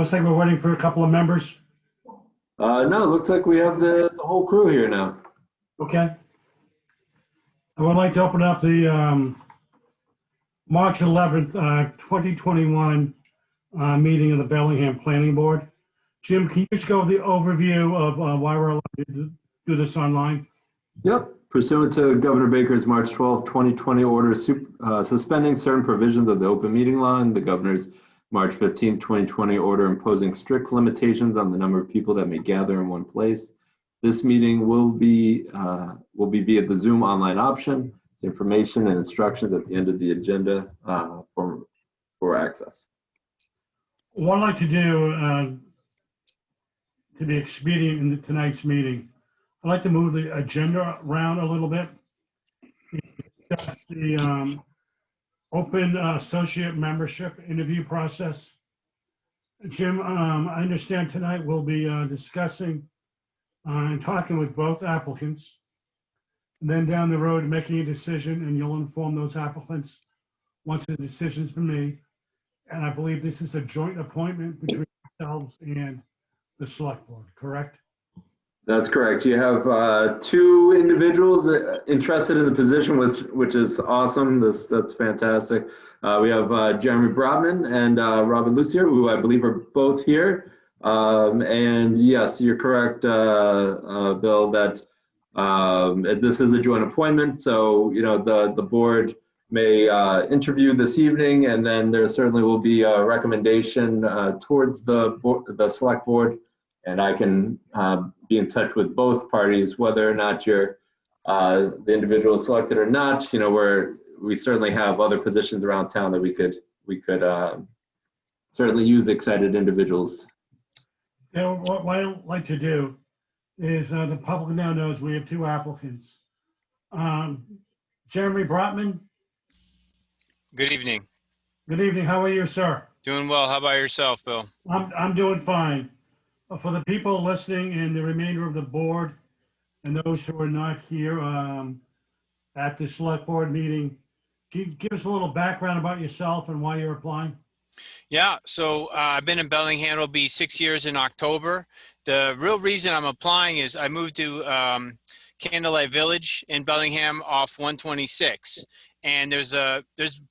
Looks like we're waiting for a couple of members. No, it looks like we have the whole crew here now. Okay. I would like to open up the March 11th, 2021 meeting of the Bellingham Planning Board. Jim, can you just go over the overview of why we're allowed to do this online? Yep. Pursuant to Governor Baker's March 12, 2020 order suspending certain provisions of the open meeting law and the governor's March 15, 2020 order imposing strict limitations on the number of people that may gather in one place. This meeting will be via the Zoom online option. The information and instructions at the end of the agenda for access. What I'd like to do to be expedient in tonight's meeting, I'd like to move the agenda around a little bit. Discuss the open associate membership interview process. Jim, I understand tonight we'll be discussing and talking with both applicants. And then down the road, making a decision, and you'll inform those applicants once the decision's been made. And I believe this is a joint appointment between yourselves and the select board, correct? That's correct. You have two individuals interested in the position, which is awesome. That's fantastic. We have Jeremy Brodman and Robin Lucia, who I believe are both here. And yes, you're correct, Bill, that this is a joint appointment. So, you know, the board may interview this evening, and then there certainly will be a recommendation towards the select board. And I can be in touch with both parties, whether or not you're the individual selected or not. You know, we certainly have other positions around town that we could certainly use excited individuals. You know, what I'd like to do is the public now knows we have two applicants. Jeremy Brodman. Good evening. Good evening. How are you, sir? Doing well. How about yourself, Bill? I'm doing fine. For the people listening and the remainder of the board and those who are not here at the select board meeting, can you give us a little background about yourself and why you're applying? Yeah, so I've been in Bellingham. It'll be 6 years in October. The real reason I'm applying is I moved to Candlelight Village in Bellingham off 126. And there's a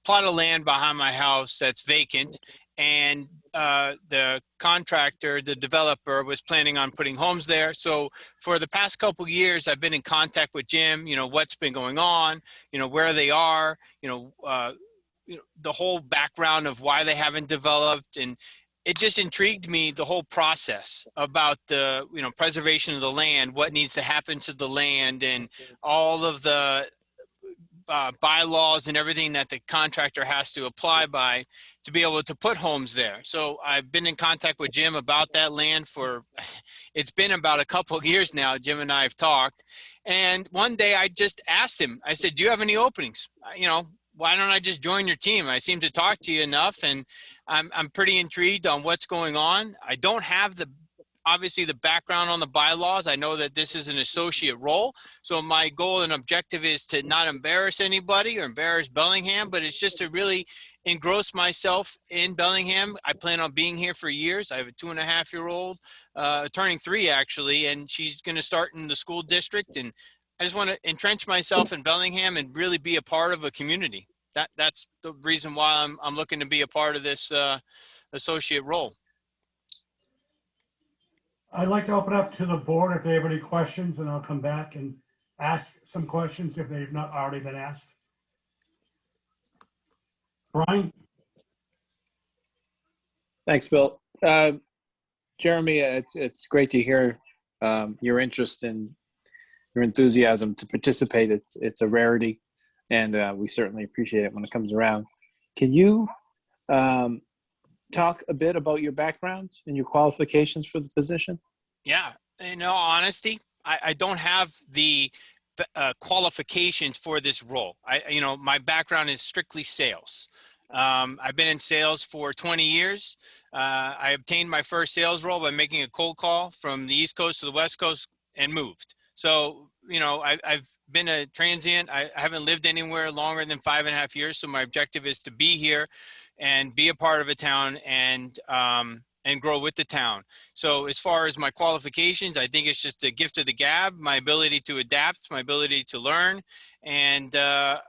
plot of land behind my house that's vacant. And the contractor, the developer, was planning on putting homes there. So for the past couple of years, I've been in contact with Jim, you know, what's been going on, you know, where they are, you know, the whole background of why they haven't developed. And it just intrigued me, the whole process about the, you know, preservation of the land, what needs to happen to the land, and all of the bylaws and everything that the contractor has to apply by to be able to put homes there. So I've been in contact with Jim about that land for, it's been about a couple of years now. Jim and I have talked. And one day I just asked him, I said, do you have any openings? You know, why don't I just join your team? I seem to talk to you enough, and I'm pretty intrigued on what's going on. I don't have obviously the background on the bylaws. I know that this is an associate role. So my goal and objective is to not embarrass anybody or embarrass Bellingham, but it's just to really engross myself in Bellingham. I plan on being here for years. I have a 2.5-year-old, turning 3 actually, and she's going to start in the school district. And I just want to entrench myself in Bellingham and really be a part of a community. That's the reason why I'm looking to be a part of this associate role. I'd like to open up to the board if they have any questions, and I'll come back and ask some questions if they've not already been asked. Brian? Thanks, Bill. Jeremy, it's great to hear your interest and your enthusiasm to participate. It's a rarity, and we certainly appreciate it when it comes around. Can you talk a bit about your background and your qualifications for the position? Yeah, in all honesty, I don't have the qualifications for this role. You know, my background is strictly sales. I've been in sales for 20 years. I obtained my first sales role by making a cold call from the East Coast to the West Coast and moved. So, you know, I've been a transient. I haven't lived anywhere longer than 5.5 years. So my objective is to be here and be a part of a town and and grow with the town. So as far as my qualifications, I think it's just a gift of the gab, my ability to adapt, my ability to learn. And I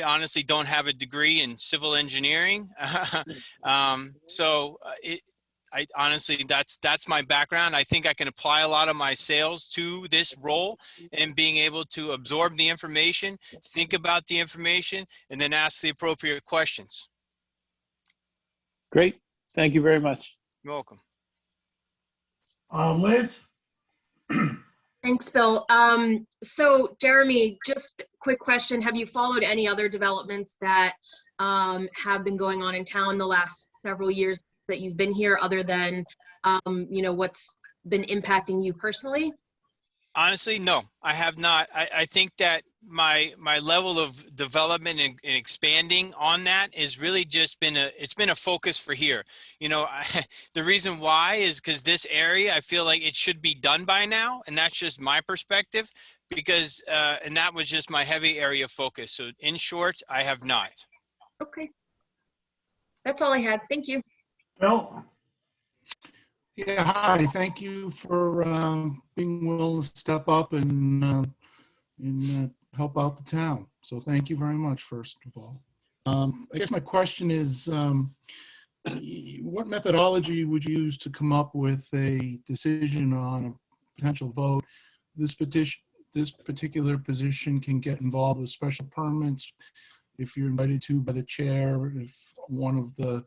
honestly don't have a degree in civil engineering. I honestly, that's my background. I think I can apply a lot of my sales to this role and being able to absorb the information, think about the information, and then ask the appropriate questions. Great. Thank you very much. You're welcome. Liz? Thanks, Bill. So Jeremy, just quick question. Have you followed any other developments that have been going on in town the last several years that you've been here, other than, what's been impacting you personally? Honestly, no, I have not. I think that my level of development and expanding on that is really just been a focus for here. The reason why is because this area, I feel like it should be done by now, and that's just my perspective, because and that was just my heavy area of focus. So in short, I have not. Okay. That's all I had. Thank you. Bill? Yeah, hi. Thank you for being willing to step up and help out the town. So thank you very much, first of all. I guess my question is, what methodology would you use to come up with a decision on a potential vote? This particular position can get involved with special permits if you're invited to by the chair, if one of the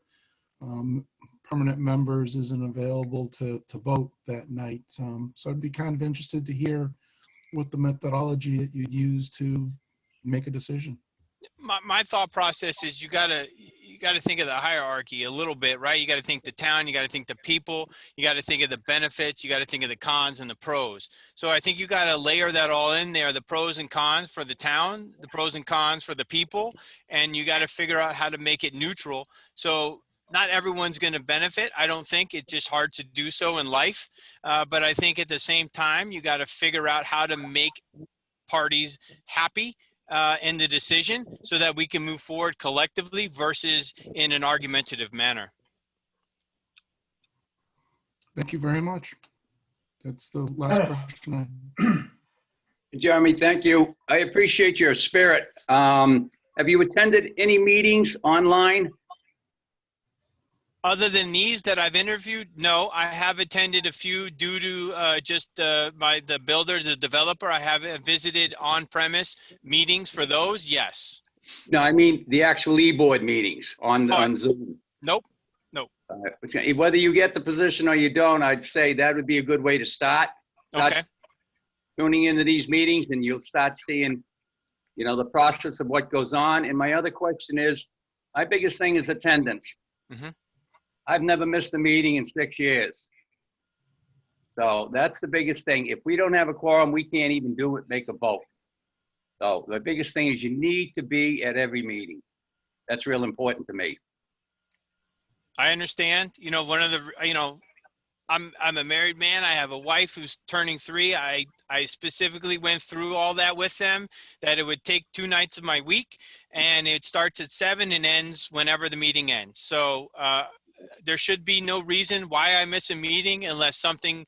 permanent members isn't available to vote that night. So I'd be kind of interested to hear what the methodology that you'd use to make a decision. My thought process is you gotta think of the hierarchy a little bit, right? You gotta think the town, you gotta think the people, you gotta think of the benefits, you gotta think of the cons and the pros. So I think you gotta layer that all in there, the pros and cons for the town, the pros and cons for the people, and you gotta figure out how to make it neutral. So not everyone's going to benefit. I don't think. It's just hard to do so in life. But I think at the same time, you got to figure out how to make parties happy in the decision so that we can move forward collectively versus in an argumentative manner. Thank you very much. That's the last question Jeremy, thank you. I appreciate your spirit. Have you attended any meetings online? Other than these that I've interviewed, no. I have attended a few due to the builder, the developer. I have visited on-premise meetings for those, yes. No, I mean the actual e-board meetings on Zoom. Nope. Whether you get the position or you don't, I'd say that would be a good way to start. Okay. Tuning into these meetings, and you'll start seeing, the process of what goes on. And my other question is, my biggest thing is attendance. Mm-hmm. I've never missed a meeting in 6 years. So that's the biggest thing. If we don't have a quorum, we can't even make a vote. So the biggest thing is you need to be at every meeting. That's real important to me. I understand. One of the, I'm a married man. I have a wife who's turning 3. I specifically went through all that with them, that it would take 2 nights of my week, and it starts at 7 and ends whenever the meeting ends. So, there should be no reason why I miss a meeting unless something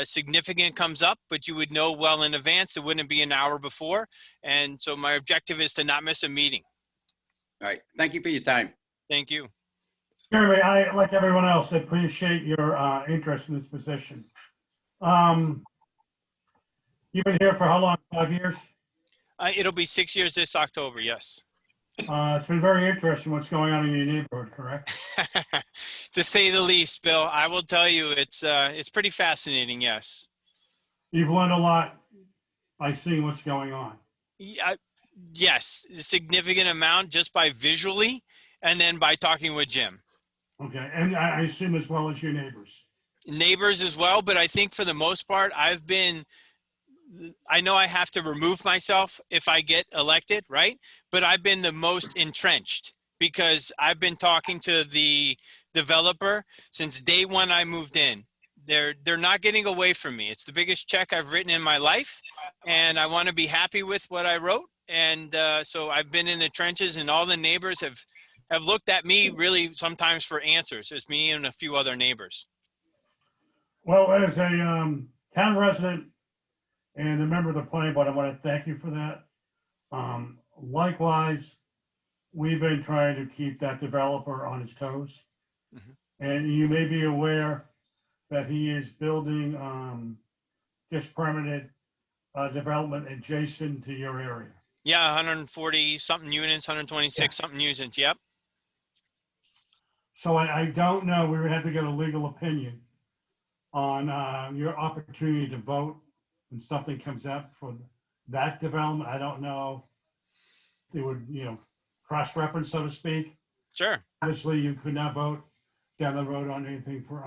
significant comes up, but you would know well in advance. It wouldn't be an hour before. And so my objective is to not miss a meeting. All right. Thank you for your time. Thank you. Jeremy, I, like everyone else, appreciate your interest in this position. You've been here for how long? 5 years? It'll be 6 years this October, yes. It's been very interesting what's going on in your neighborhood, correct? To say the least, Bill. I will tell you, it's pretty fascinating, yes. You've learned a lot by seeing what's going on. Yes, a significant amount just by visually and then by talking with Jim. Okay, and I assume as well as your neighbors. Neighbors as well, but I think for the most part, I know I have to remove myself if I get elected, right? But I've been the most entrenched because I've been talking to the developer since day one I moved in. They're not getting away from me. It's the biggest check I've written in my life, and I want to be happy with what I wrote. And so I've been in the trenches, and all the neighbors have have looked at me really sometimes for answers. It's me and a few other neighbors. Well, as a town resident and a member of the planning board, I want to thank you for that. Likewise, we've been trying to keep that developer on his toes. Mhm. And you may be aware that he is building just permitted development adjacent to your area. Yeah, 140 something units, 126 something units. Yep. So I don't know, we would have to get a legal opinion on your opportunity to vote when something comes up for that development. I don't know. They would, cross-reference, so to speak. Sure. Obviously, you could not vote down the road on anything for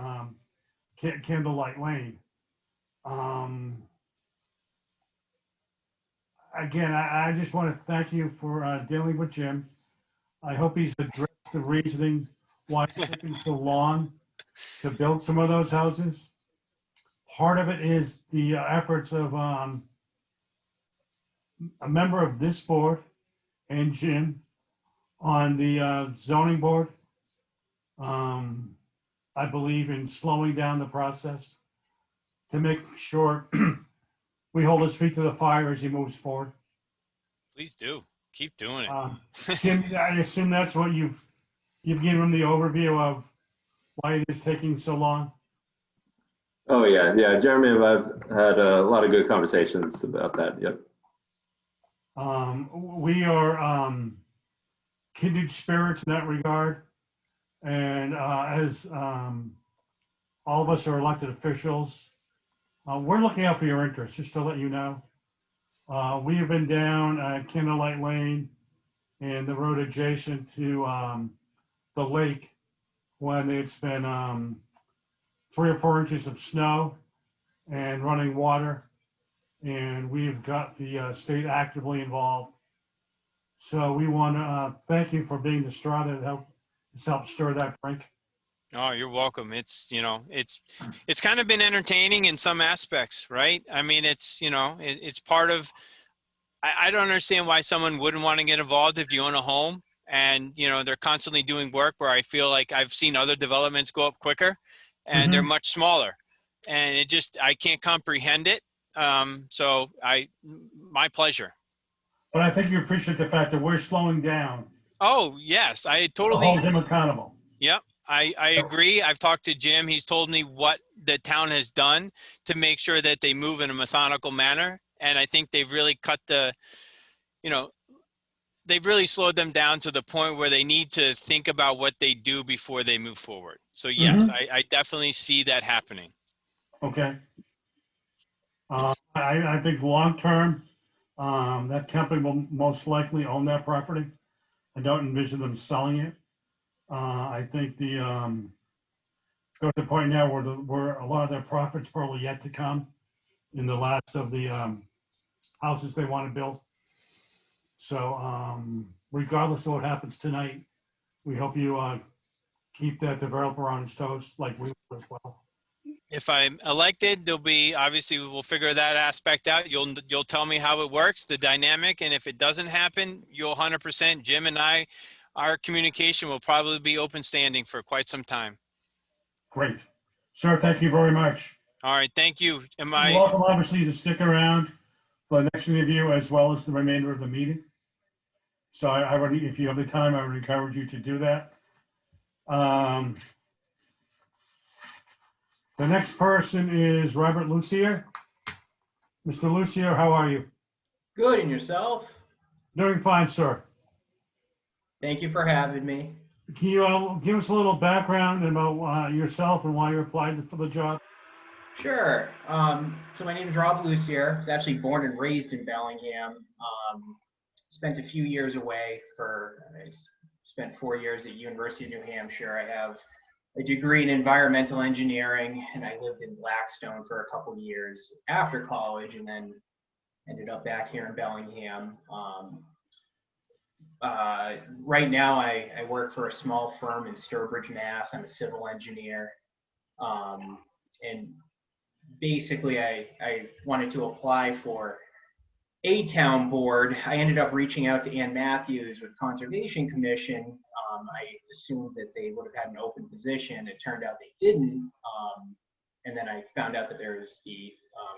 Candlelight Lane. Again, I just want to thank you for dealing with Jim. I hope he's addressed the reasoning why it's taking so long to build some of those houses. Part of it is the efforts of a member of this board and Jim on the zoning board. I believe in slowing down the process to make sure we hold his feet to the fire as he moves forward. Please do. Keep doing it. Jim, I assume that's what you've given him the overview of why it is taking so long. Oh, yeah, yeah. Jeremy and I've had a lot of good conversations about that. Yep. We are kindred spirits in that regard. And as all of us are elected officials, we're looking out for your interests, just to let you know. We have been down Candlelight Lane and the road adjacent to the lake when it's been 3 or 4 inches of snow and running water. And we've got the state actively involved. So we want to thank you for being the straw that helped stir that drink. Oh, you're welcome. It's, it's kind of been entertaining in some aspects, right? I mean, it's part of, I don't understand why someone wouldn't want to get involved if you own a home and, they're constantly doing work where I feel like I've seen other developments go up quicker and they're much smaller and I can't comprehend it. So my pleasure. But I think you appreciate the fact that we're slowing down. Oh, yes. I To totally. hold him accountable. Yep. I agree. I've talked to Jim. He's told me what the town has done to make sure that they move in a methodical manner. And I think they've really cut they've really slowed them down to the point where they need to think about what they do before they move forward. So yes, I definitely see that happening. Okay. I think long-term, that company will most likely own that property. I don't envision them selling it. I think go to the point now where a lot of their profits probably yet to come in the last of the houses they want to build. So regardless of what happens tonight, we hope you keep that developer on his toes like we will as well. If I'm elected, we'll figure that aspect out. You'll tell me how it works, the dynamic, and if it doesn't happen, you'll 100%. Jim and our communication will probably be open standing for quite some time. Great. Sir, thank you very much. All right, thank you. You're welcome, obviously, to stick around for the next interview as well as the remainder of the meeting. So if you have the time, I would encourage you to do that. The next person is Robert Lucia. Mr. Lucia, how are you? Good, and yourself? Doing fine, sir. Thank you for having me. Can you give us a little background about yourself and why you applied for the job? Sure. So my name is Rob Lucia. I was actually born and raised in Bellingham. Spent a few years away I spent 4 years at University of New Hampshire. I have a degree in environmental engineering, and I lived in Blackstone for a couple of years after college, and then ended up back here in Bellingham. Right now, I work for a small firm in Sturbridge, Mass. I'm a civil engineer. And basically, I wanted to apply for a town board, I ended up reaching out to Ann Matthews with Conservation Commission. I assumed that they would have had an open position. It turned out they didn't. And then I found out that there was the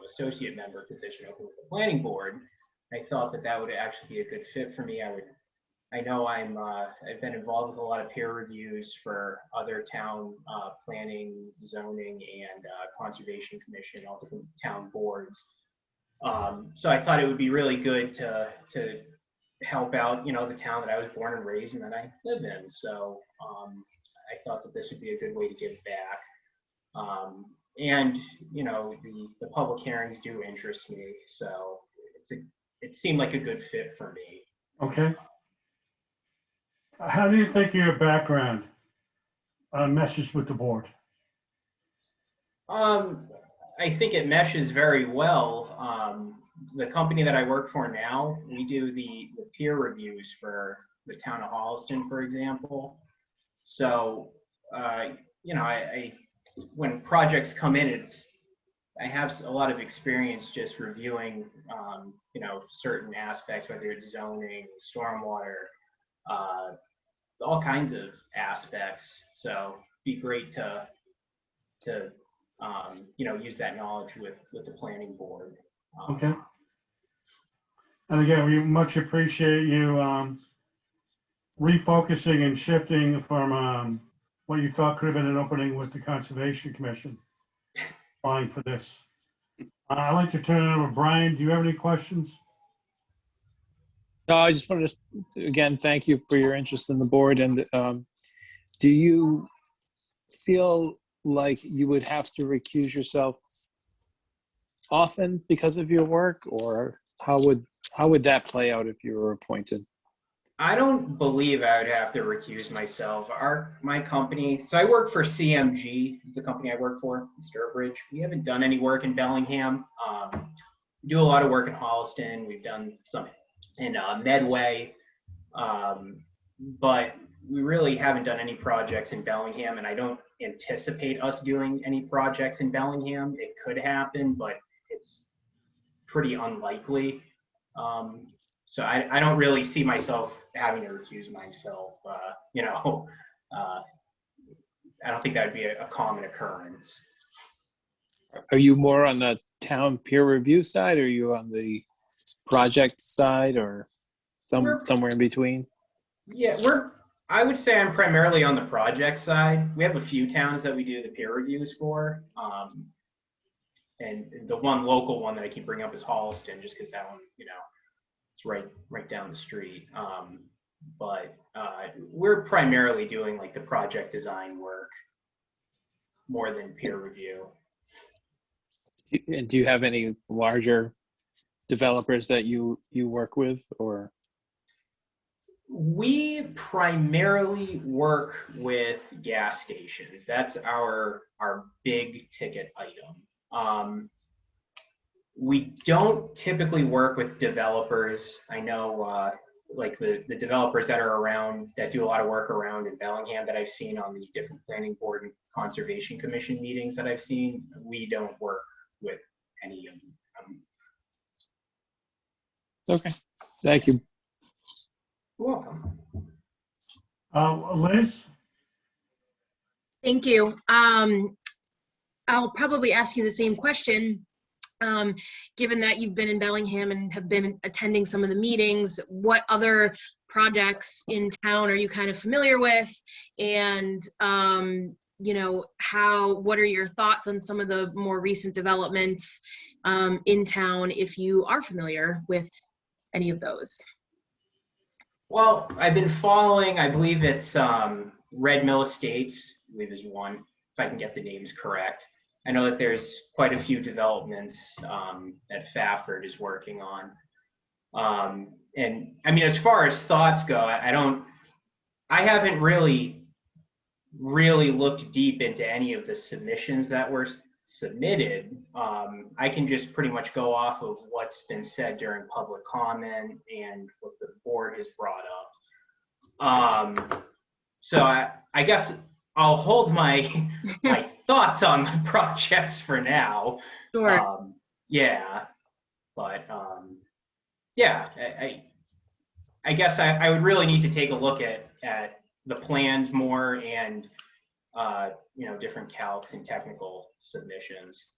associate member position open with the planning board. I thought that that would actually be a good fit for me. I know I've been involved with a lot of peer reviews for other town planning, zoning, and conservation commission, all different town boards. So I thought it would be really good to help out, the town that I was born and raised and that I live in. So I thought that this would be a good way to give back. And the public hearings do interest me, so it seemed like a good fit for me. Okay. How do you think your background meshes with the board? I think it meshes very well. The company that I work for now, we do the peer reviews for the town of Holliston, for example. So, when projects come in, I have a lot of experience just reviewing, certain aspects, whether it's zoning, stormwater, all kinds of aspects. So it'd be great to use that knowledge with the planning board. Okay. And again, we much appreciate you refocusing and shifting from what you thought could have been an opening with the Conservation Commission, applying for this. I'd like to turn it over to Brian. Do you have any questions? No, I just wanted to, again, thank you for your interest in the board. And do you feel like you would have to recuse yourself often because of your work, or how would that play out if you were appointed? I don't believe I would have to recuse myself. My company, so I work for CMG, is the company I work for, Sturbridge. We haven't done any work in Bellingham. We do a lot of work in Holliston. We've done some in Medway, but we really haven't done any projects in Bellingham, and I don't anticipate us doing any projects in Bellingham. It could happen, but it's pretty unlikely. So I don't really see myself having to recuse myself. I don't think that would be a common occurrence. Are you more on the town peer review side, or are you on the project side, or somewhere in between? Yeah, I would say I'm primarily on the project side. We have a few towns that we do the peer reviews for. And the one local one that I keep bringing up is Holliston, just because that one, it's right down the street. But we're primarily doing like the project design work more than peer review. And do you have any larger developers that you work with, or? We primarily work with gas stations. That's our big ticket item. We don't typically work with developers. I know like the developers that are around, that do a lot of work around in Bellingham that I've seen on the different planning board and conservation commission meetings that I've seen, we don't work with any of them. Okay, thank you. You're welcome. Liz? Thank you. I'll probably ask you the same question. Given that you've been in Bellingham and have been attending some of the meetings, what other projects in town are you kind of familiar with? And, what are your thoughts on some of the more recent developments in town, if you are familiar with any of those? Well, I've been following, I believe it's Red Mill Estates, I believe is one, if I can get the names correct. I know that there's quite a few developments that Fafford is working on. And I mean, as far as thoughts go, I haven't really looked deep into any of the submissions that were submitted. I can just pretty much go off of what's been said during public comment and what the board has brought up. So I guess I'll hold my thoughts on the projects for now. Sure. Yeah, but Yeah, I guess I would really need to take a look at the plans more and, you know, different calcs and technical submissions.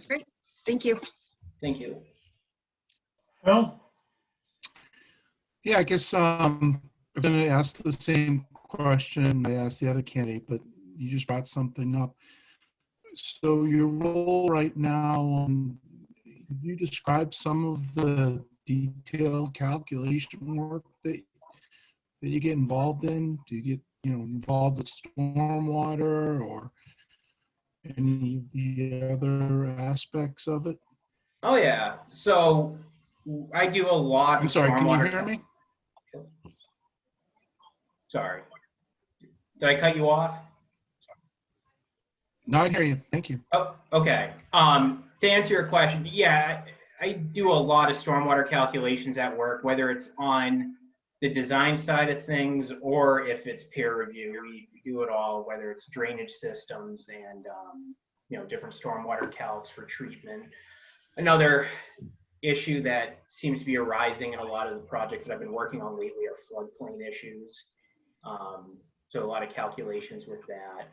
Great, thank you. Thank you. Phil? Yeah, I guess I'm going to ask the same question I asked the other candidate, but you just brought something up. So your role right now, could you describe some of the detailed calculation work that you get involved in? Do you get, you know, involved with stormwater or any of the other aspects of it? Oh yeah, so I do a lot I'm of sorry, can you stormwater. hear me? Sorry, did I cut you off? No, I hear you. Thank you. Oh, okay. To answer your question, yeah, I do a lot of stormwater calculations at work, whether it's on the design side of things or if it's peer review. We do it all, whether it's drainage systems and you know, different stormwater calcs for treatment. Another issue that seems to be arising in a lot of the projects that I've been working on lately are floodplain issues. So a lot of calculations with that.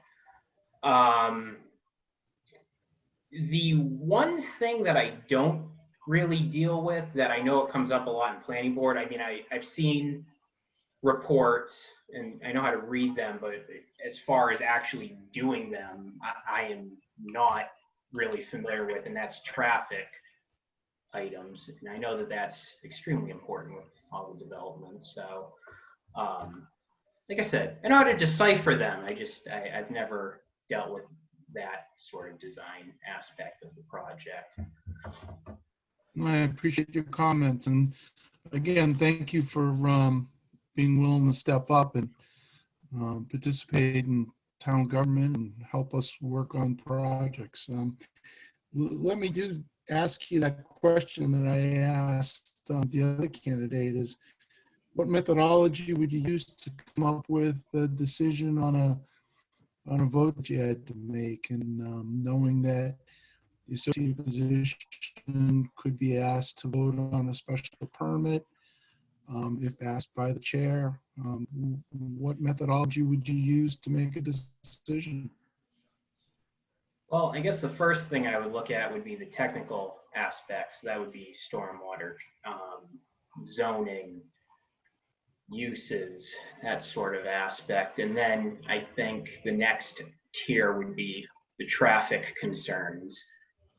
The one thing that I don't really deal with that I know it comes up a lot in planning board, I mean, I've seen reports and I know how to read them, but as far as actually doing them, I am not really familiar with, and that's traffic items. And I know that that's extremely important with all the development. So, like I said, I know how to decipher them. I've never dealt with that sort of design aspect of the project. I appreciate your comments. And again, thank you for being willing to step up and participate in town government and help us work on projects. Let me ask you that question that I asked the other candidate is, what methodology would you use to come up with a decision on a vote that you had to make, and knowing that the associate position could be asked to vote on a special permit if asked by the chair? What methodology would you use to make a decision? Well, I guess the first thing I would look at would be the technical aspects. That would be stormwater, zoning, uses, that sort of aspect. And then I think the next tier would be the traffic concerns,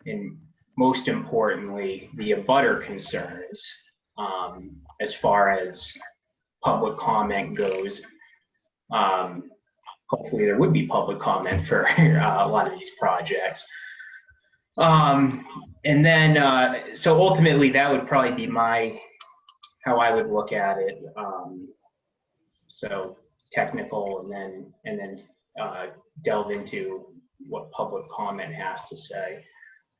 and most importantly, the abutter concerns, as far as public comment goes. Hopefully there would be public comment for a lot of these projects. And then, so ultimately that would probably be how I would look at it. So technical, and then delve into what public comment has to say.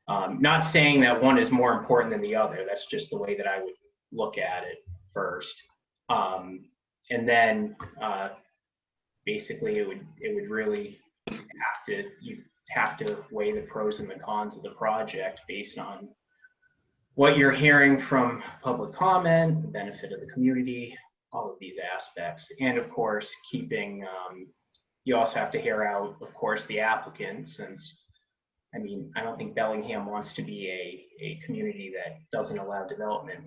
Not saying that one is more important than the other. That's just the way that I would look at it first. And then basically it would really you have to weigh the pros and the cons of the project based on what you're hearing from public comment, the benefit of the community, all of these aspects. And of course, you also have to hear out, of course, the applicant, since, I mean, I don't think Bellingham wants to be a community that doesn't allow development.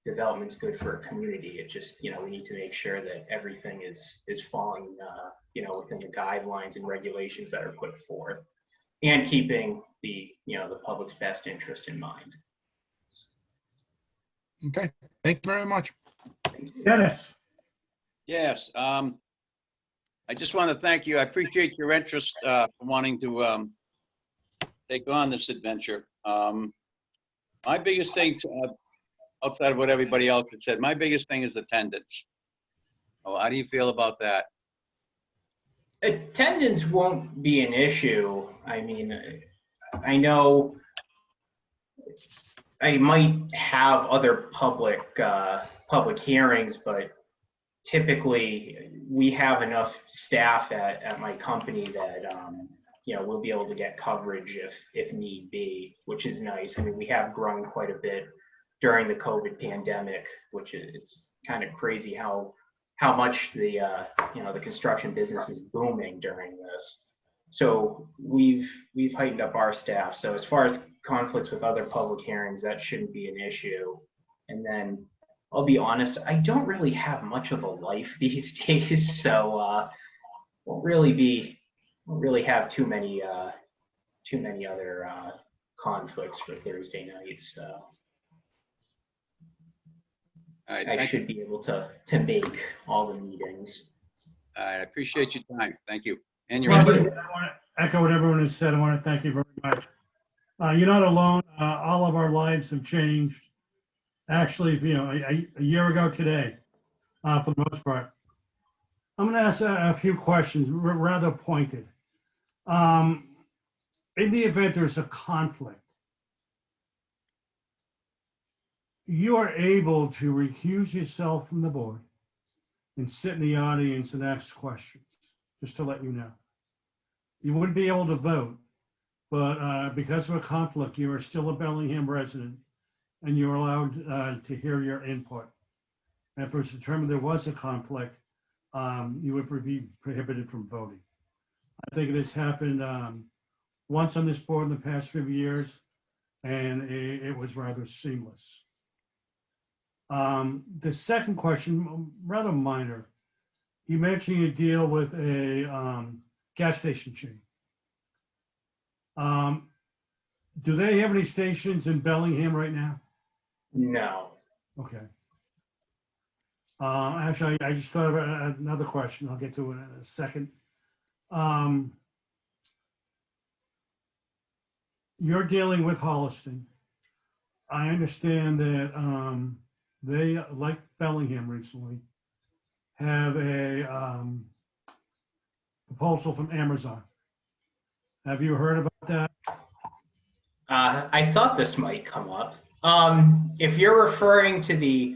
Development's good for a community. It just, you know, we need to make sure that everything is falling, you know, within the guidelines and regulations that are put forth, and keeping the public's best interest in mind. Okay, thank you very much. Dennis? Yes, I just want to thank you. I appreciate your interest for wanting to take on this adventure. My biggest thing, outside of what everybody else had said, my biggest thing is attendance. Oh, how do you feel about that? Attendance won't be an issue. I mean, I know I might have other public hearings, but typically we have enough staff at my company that we'll be able to get coverage if need be, which is nice. I mean, we have grown quite a bit during the COVID pandemic, which it's kind of crazy how much the the construction business is booming during this. So we've heightened up our staff. So as far as conflicts with other public hearings, that shouldn't be an issue. And then I'll be honest, I don't really have much of a life these days, so won't really have too many other conflicts for Thursday nights. All right, I should be able to make all the meetings. All right, I appreciate your time. Thank you. And your Well, Thank I you. want to echo what everyone has said. I want to thank you very much. You're not alone. All of our lives have changed. Actually, a year ago today, for the most part. I'm going to ask a few questions, rather pointed. In the event there's a conflict, you are able to recuse yourself from the board and sit in the audience and ask questions, just to let you know. You wouldn't be able to vote, but because of a conflict, you are still a Bellingham resident and you're allowed to hear your input. And if it was determined there was a conflict, you would be prohibited from voting. I think it has happened once on this board in the past few years, and it was rather seamless. The second question, rather minor, you mentioned you deal with a gas station chain. Do they have any stations in Bellingham right now? No. Okay. Actually, I just thought of another question. I'll get to it in a second. You're dealing with Holliston. I understand that they, like Bellingham recently, have a proposal from Amazon. Have you heard about that? I thought this might come up. If you're referring to the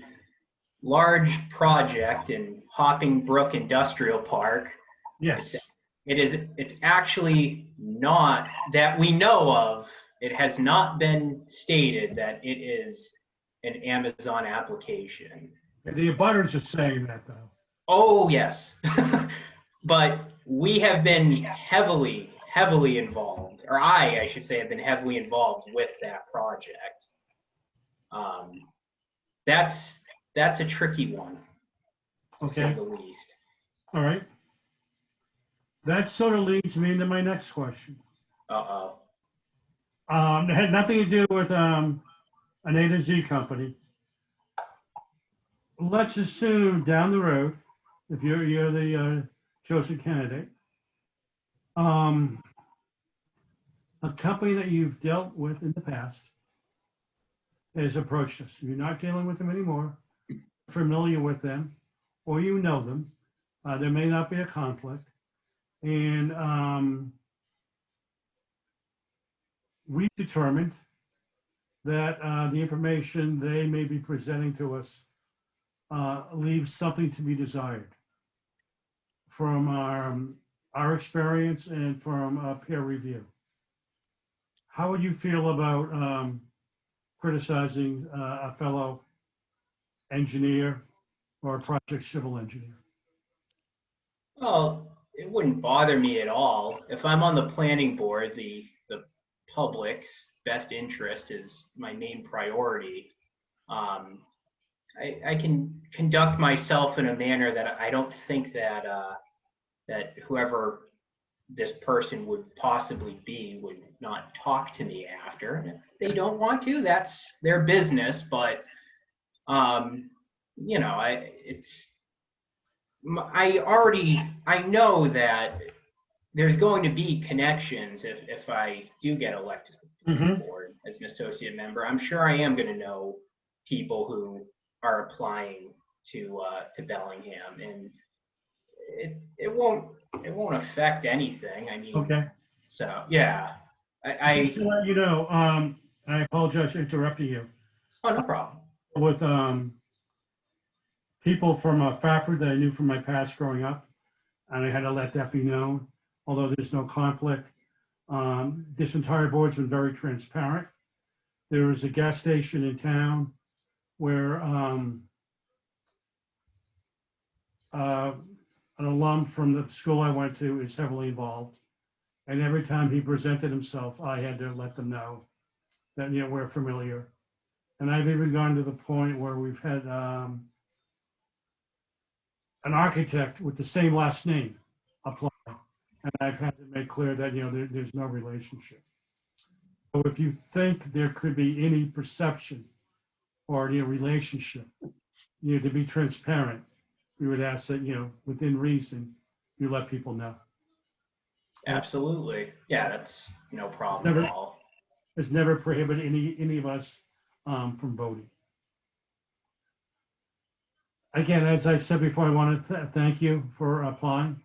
large project in Hopping Brook Industrial Park, Yes. it's actually not, that we know of, it has not been stated that it is an Amazon application. The abutters are saying that, though. Oh, yes. But we have been heavily involved, or I should say, have been heavily involved with that project. That's a tricky one, to say Okay. the least. All right. That sort of leads me into my next question. Uh-oh. It had nothing to do with an A to Z company. Let's assume down the road, if you're the chosen candidate, a company that you've dealt with in the past has approached us. You're not dealing with them anymore, familiar with them, or you know them. There may not be a conflict. And we determined that the information they may be presenting to us leaves something to be desired from our experience and from peer review. How would you feel about criticizing a fellow engineer or a project civil engineer? Well, it wouldn't bother me at all. If I'm on the planning board, the public's best interest is my main priority. I can conduct myself in a manner that I don't think that that whoever this person would possibly be would not talk to me after. And if they don't want to, that's their business. But I know that there's going to be connections if I do get elected to the board as an associate member. I'm sure I am going to know people who are applying to Bellingham, and it won't affect anything. I mean, Okay. So yeah, Just to let you know, I apologize for interrupting you. Oh, no problem. With people from Hartford that I knew from my past growing up, and I had to let that be known. Although there's no conflict, This entire board's been very transparent. There is a gas station in town where an alum from the school I went to is heavily involved. And every time he presented himself, I had to let them know that, we're familiar. And I've even gone to the point where we've had an architect with the same last name apply. And I've had to make clear that, there's no relationship. So if you think there could be any perception or relationship, to be transparent, we would ask that, within reason, you let people know. Absolutely. Yeah, that's no problem never- at all. It's never prohibited any of us from voting. Again, as I said before, I want to thank you for applying.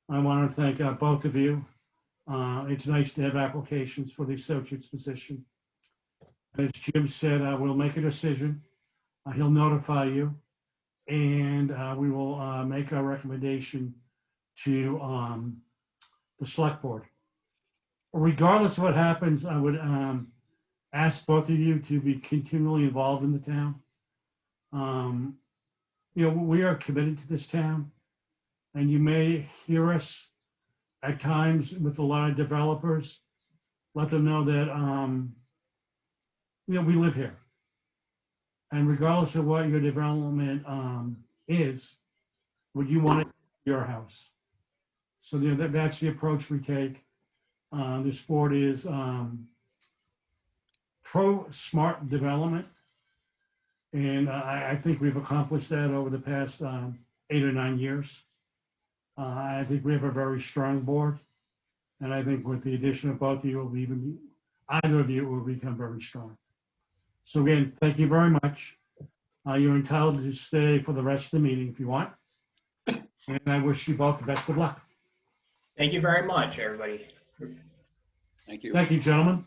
I want to thank both of you. It's nice to have applications for the associate's position. As Jim said, we'll make a decision. He'll notify you, and we will make our recommendation to the select board. Regardless of what happens, I would ask both of you to be continually involved in the town. We are committed to this town, and you may hear us at times with a lot of developers. Let them know that we live here, and regardless of what your development is, would you want it in your house? So that's the approach we take. This board is pro smart development, and I think we've accomplished that over the past 8 or 9 years. I think we have a very strong board, and I think with the addition of both of you, either of you will become very strong. So again, thank you very much. You're entitled to stay for the rest of the meeting if you want, and I wish you both the best of luck. Thank you very much, everybody. Thank you. Thank you, gentlemen.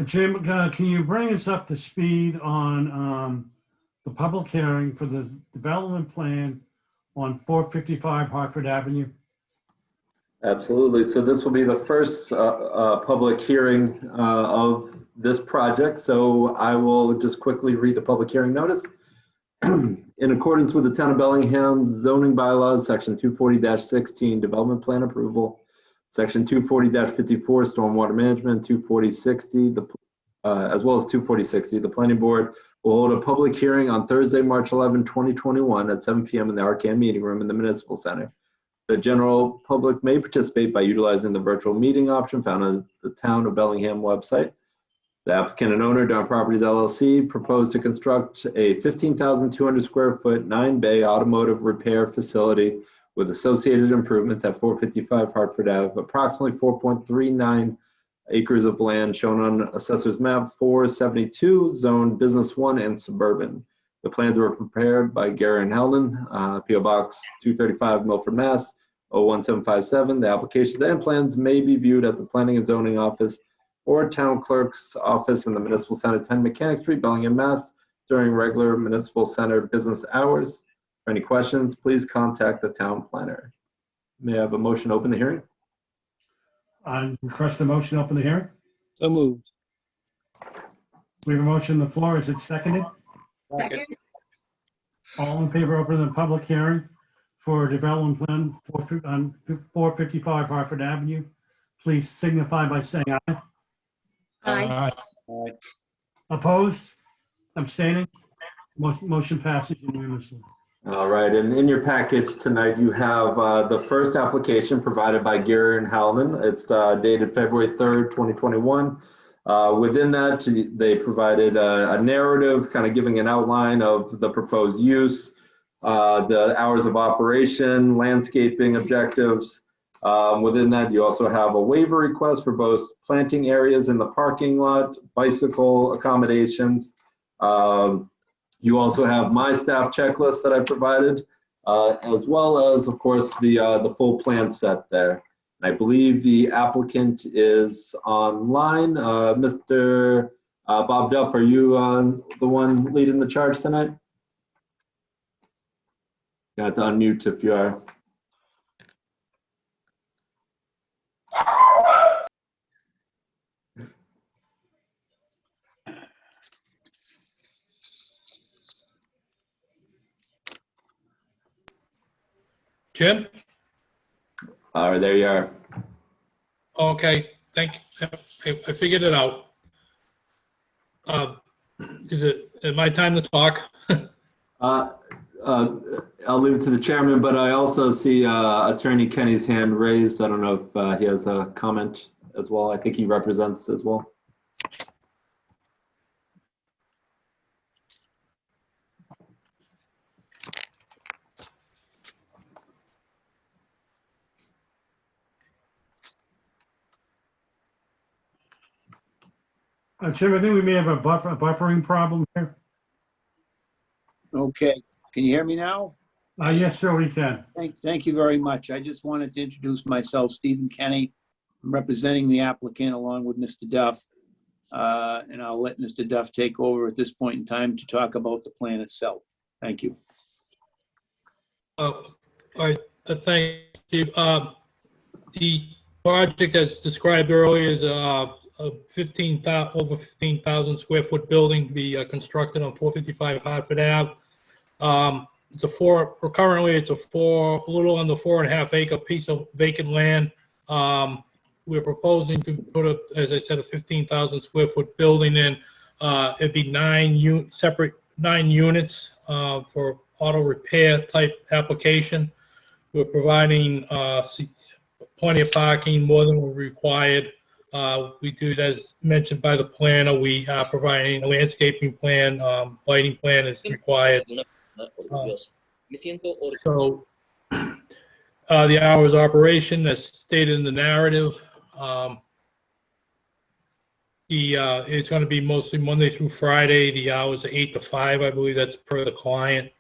Jim, can you bring us up to speed on the public hearing for the development plan on 455 Hartford Avenue? Absolutely. So this will be the first public hearing of this project. So I will just quickly read the public hearing notice. In accordance with the Town of Bellingham zoning bylaws, Section 240-16, Development Plan Approval, Section 240-54, Stormwater Management, 240-60, as well as 240-60, the Planning Board will hold a public hearing on Thursday, March 11, 2021 at 7 p.m. in the Arcan Meeting Room in the Municipal Center. The general public may participate by utilizing the virtual meeting option found on the Town of Bellingham website. The applicant and owner, Dawn Properties LLC, proposed to construct a 15,200 square foot 9-bay automotive repair facility with associated improvements at 455 Hartford Ave, approximately 4.39 acres of land shown on Assessor's Map 472, Zone Business 1 and Suburban. The plans were prepared by Gary and Helden, P.O. Box 235, Milford, Mass. 01757. The applications and plans may be viewed at the Planning and Zoning Office or Town Clerk's Office in the Municipal Center, 10 Mechanic Street, Bellingham, Mass. during regular Municipal Center business hours. For any questions, please contact the town planner. May I have a motion to open the hearing? I request a motion to open the hearing. So moved. We have a motion on the floor. Is it seconded? Second. All in favor of opening the public hearing for development plan on 455 Hartford Avenue, please signify by saying aye. Aye. Opposed? Abstaining? Motion passes unanimously. All right, and in your package tonight, you have the first application provided by Gary and Halman. It's dated February 3rd, 2021. Within that, they provided a narrative kind of giving an outline of the proposed use, the hours of operation, landscaping objectives. Within that, you also have a waiver request for both planting areas in the parking lot, bicycle accommodations. You also have my staff checklist that I provided, as well as, of course, the full plan set there. I believe the applicant is online. Mr. Bob Duff, are you the one leading the charge tonight? You have to unmute if you are. Jim? There you are. Okay, thank you. I figured it out. Is it my time to talk? I'll leave it to the chairman, but I also see Attorney Kenny's hand raised. I don't know if he has a comment as well. I think he represents as well. Jim, I think we may have a buffering problem here. Okay, can you hear me now? Yes, sir, we can. Thank you very much. I just wanted to introduce myself, Stephen Kenny. I'm representing the applicant along with Mr. Duff. And I'll let Mr. Duff take over at this point in time to talk about the plan itself. Thank you. All right, thank you. The project as described earlier is a over 15,000 square foot building to be constructed on 455 Hartford Ave. Currently it's a little under 4.5 acre piece of vacant land. We're proposing to put up, as I said, a 15,000 square foot building in. It'd be separate 9 units for auto repair type application. We're providing plenty of parking, more than we're required. We do it as mentioned by the planner. We are providing a landscaping plan, lighting plan is required. So the hours of operation, as stated in the narrative, it's going to be mostly Monday through Friday. The hours are 8 to 5, I believe that's per the client.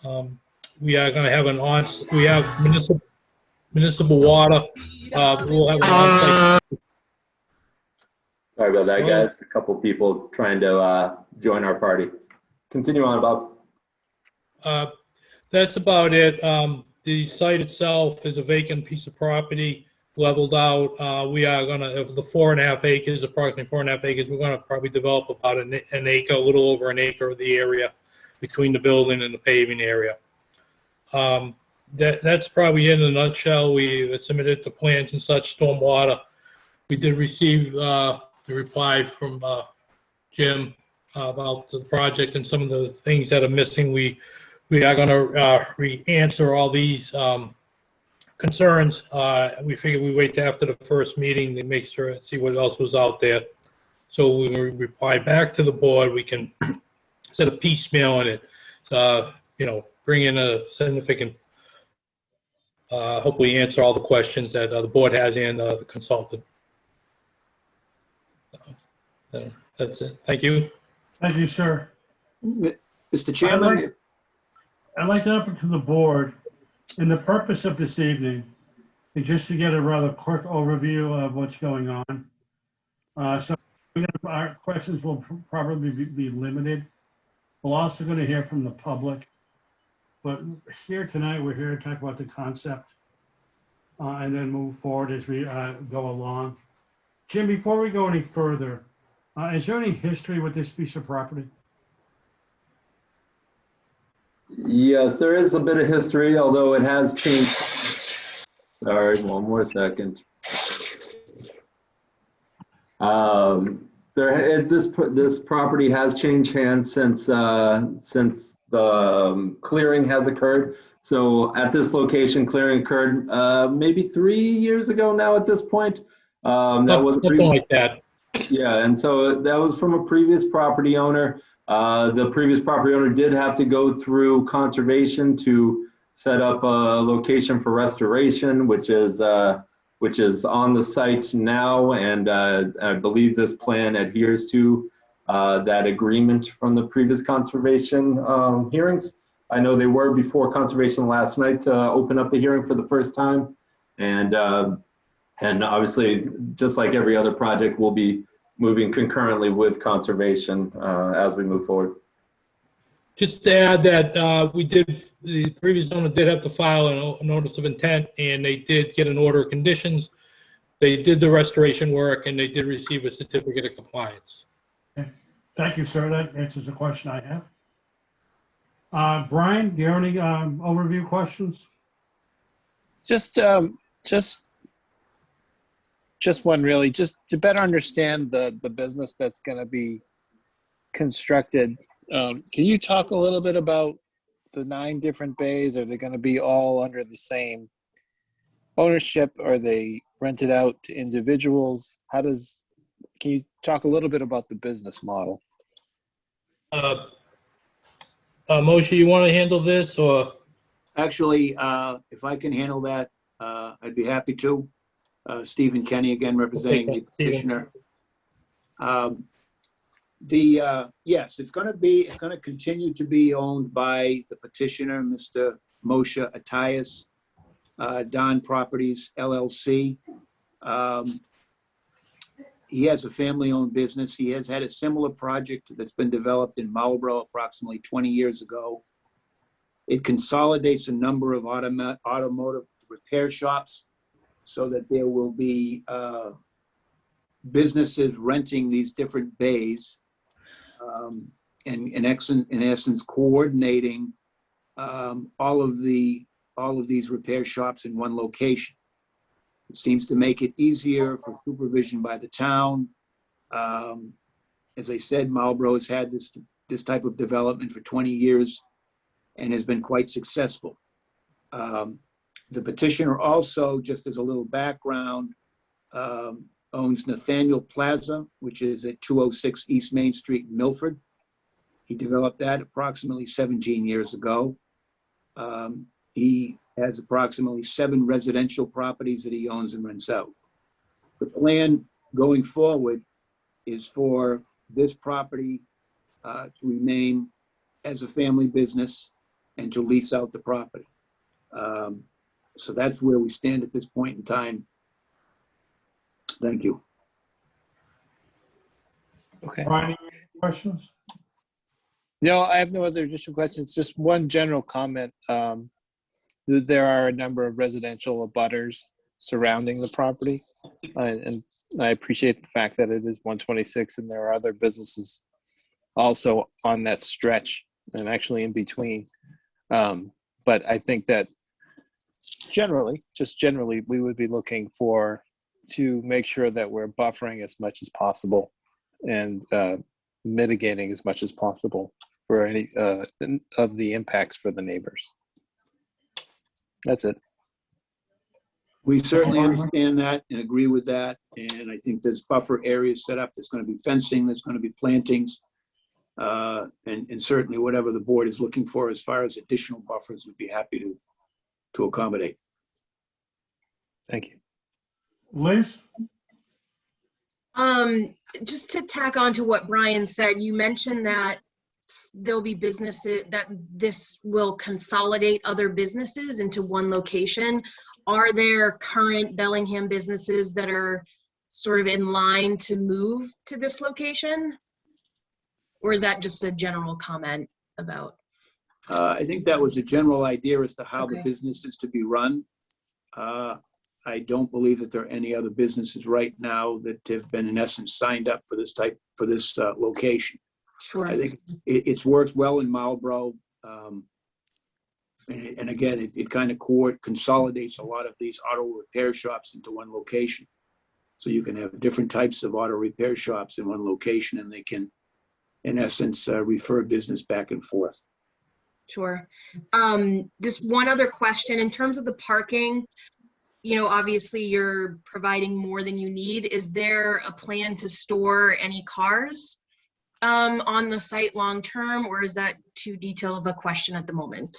We are going to have we have municipal water. We'll have an on-site. Sorry about that, guys. A couple people trying to join our party. Continue on, Bob. That's about it. The site itself is a vacant piece of property, leveled out. We are going to, of the 4.5 acres, approximately 4.5 acres, we're going to probably develop about an acre, a little over an acre of the area between the building and the paving area. That's probably in a nutshell. We submitted the plans and such, stormwater. We did receive the reply from Jim about the project and some of the things that are missing. We are going to answer all these concerns. We figured we wait till after the first meeting to make sure, see what else was out there. So when we reply back to the board, we can, instead of piecemealing it, bring in a significant, hopefully answer all the questions that the board has and the consultant. That's it. Thank you. Thank you, sir. Mr. Chairman, I'd like to open to the board, and the purpose of this evening is just to get a rather quick overview of what's going on. So our questions will probably be limited. We're also going to hear from the public. But here tonight, we're here to talk about the concept and then move forward as we go along. Jim, before we go any further, is there any history with this piece of property? Yes, there is a bit of history, although it has changed. Sorry, one more second. This property has changed hands since the clearing has occurred. So at this location, clearing occurred maybe 3 years ago now. At this point, that was something like that. Yeah, and so that was from a previous property owner. The previous property owner did have to go through conservation to set up a location for restoration, which is on the site now, and I believe this plan adheres to that agreement from the previous conservation hearings. I know they were before conservation last night to open up the hearing for the first time, and obviously, just like every other project, we'll be moving concurrently with conservation as we move forward. Just to add that the previous owner did have to file a notice of intent, and they did get an order of conditions. They did the restoration work, and they did receive a certificate of compliance. Okay. Thank you, sir. That answers the question I have. Brian, do you have any overview questions? Just one really, just to better understand the business that's going to be constructed. Can you talk a little bit about the 9 different bays? Are they going to be all under the same ownership? Are they rented out to individuals? Can you talk a little bit about the business model? Moshe, you want to handle this or? Actually, if I can handle that, I'd be happy to. Stephen Kenny, again, representing the petitioner. Yes, it's going to continue to be owned by the petitioner, Mr. Moshe Atayas, Don Properties LLC. He has a family-owned business. He has had a similar project that's been developed in Marlborough approximately 20 years ago. It consolidates a number of automotive repair shops so that there will be businesses renting these different bays, and in essence coordinating all of these repair shops in one location. It seems to make it easier for supervision by the town. As I said, Marlborough has had this type of development for 20 years and has been quite successful. The petitioner also, just as a little background, owns Nathaniel Plaza, which is at 206 East Main Street in Milford. He developed that approximately 17 years ago. He has approximately 7 residential properties that he owns and rents out. The plan going forward is for this property to remain as a family business and to lease out the property. So that's where we stand at this point in time. Thank you. Okay. Brian, any questions? No, I have no other additional questions. Just one general comment. There are a number of residential abutters surrounding the property. And I appreciate the fact that it is 126 and there are other businesses also on that stretch and actually in between. But I think that generally, we would be looking to make sure that we're buffering as much as possible and mitigating as much as possible for any of the impacts for the neighbors. That's it. We certainly understand that and agree with that. And I think there's buffer areas set up. There's going to be fencing, there's going to be plantings. And certainly whatever the board is looking for as far as additional buffers, we'd be happy to accommodate. Thank you. Liz? Just to tack on to what Brian said, you mentioned that there'll be businesses, that this will consolidate other businesses into one location. Are there current Bellingham businesses that are sort of in line to move to this location? Or is that just a general comment about? I think that was a general idea as to how Okay. the business is to be run. I don't believe that there are any other businesses right now that have been in essence signed up for this location. Sure. I think it's worked well in Marlborough. And again, it kind of consolidates a lot of these auto repair shops into one location. So you can have different types of auto repair shops in one location and they can, in essence, refer business back and forth. Sure. Just one other question. In terms of the parking, obviously you're providing more than you need. Is there a plan to store any cars on the site long term, or is that too detailed of a question at the moment?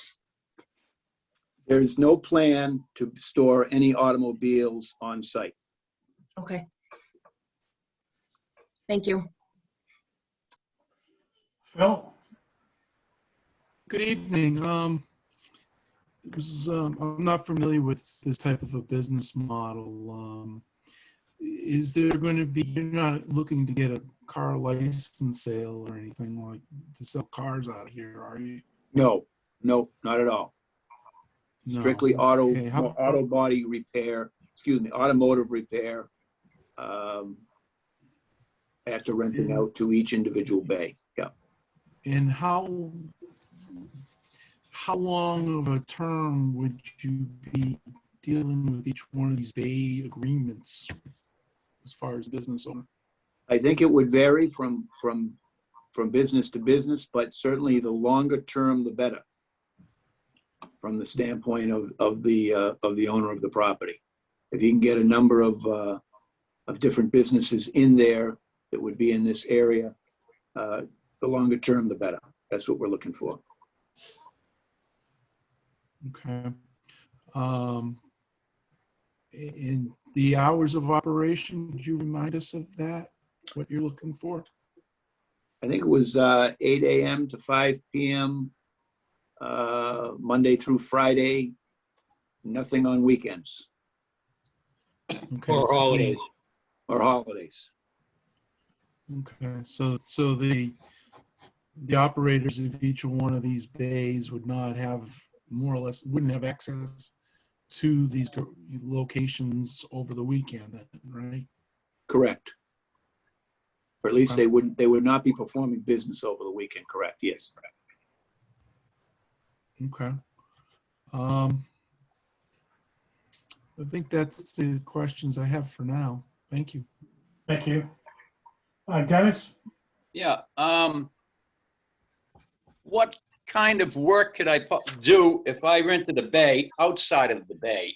There is no plan to store any automobiles on site. Okay. Thank you. Phil? Good evening. I'm not familiar with this type of a business model. Is there going to be, you're not looking to get a car license sale or anything like to sell cars out here, are you? No, not at all. No. Strictly Okay. auto body repair, automotive repair, after renting out to each individual bay. Yeah. And how long of a term would you be dealing with each one of these bay agreements as far as business owner? I think it would vary from business to business, but certainly the longer term, the better, from the standpoint of the owner of the property. If you can get a number of different businesses in there that would be in this area, the longer term, the better. That's what we're looking for. Okay. In the hours of operation, could you remind us of that, what you're looking for? I think it was 8 a.m. to 5 p.m. Monday through Friday, nothing on weekends Okay, Or holidays. or holidays. Okay, so the operators of each one of these bays would not have, more or less, wouldn't have access to these locations over the weekend, right? Correct. Or at least Okay. they would not be performing business over the weekend, correct? Yes. Okay. I think that's the questions I have for now. Thank you. Thank you. Dennis? Yeah, what kind of work could I do if I rented a bay outside of the bay?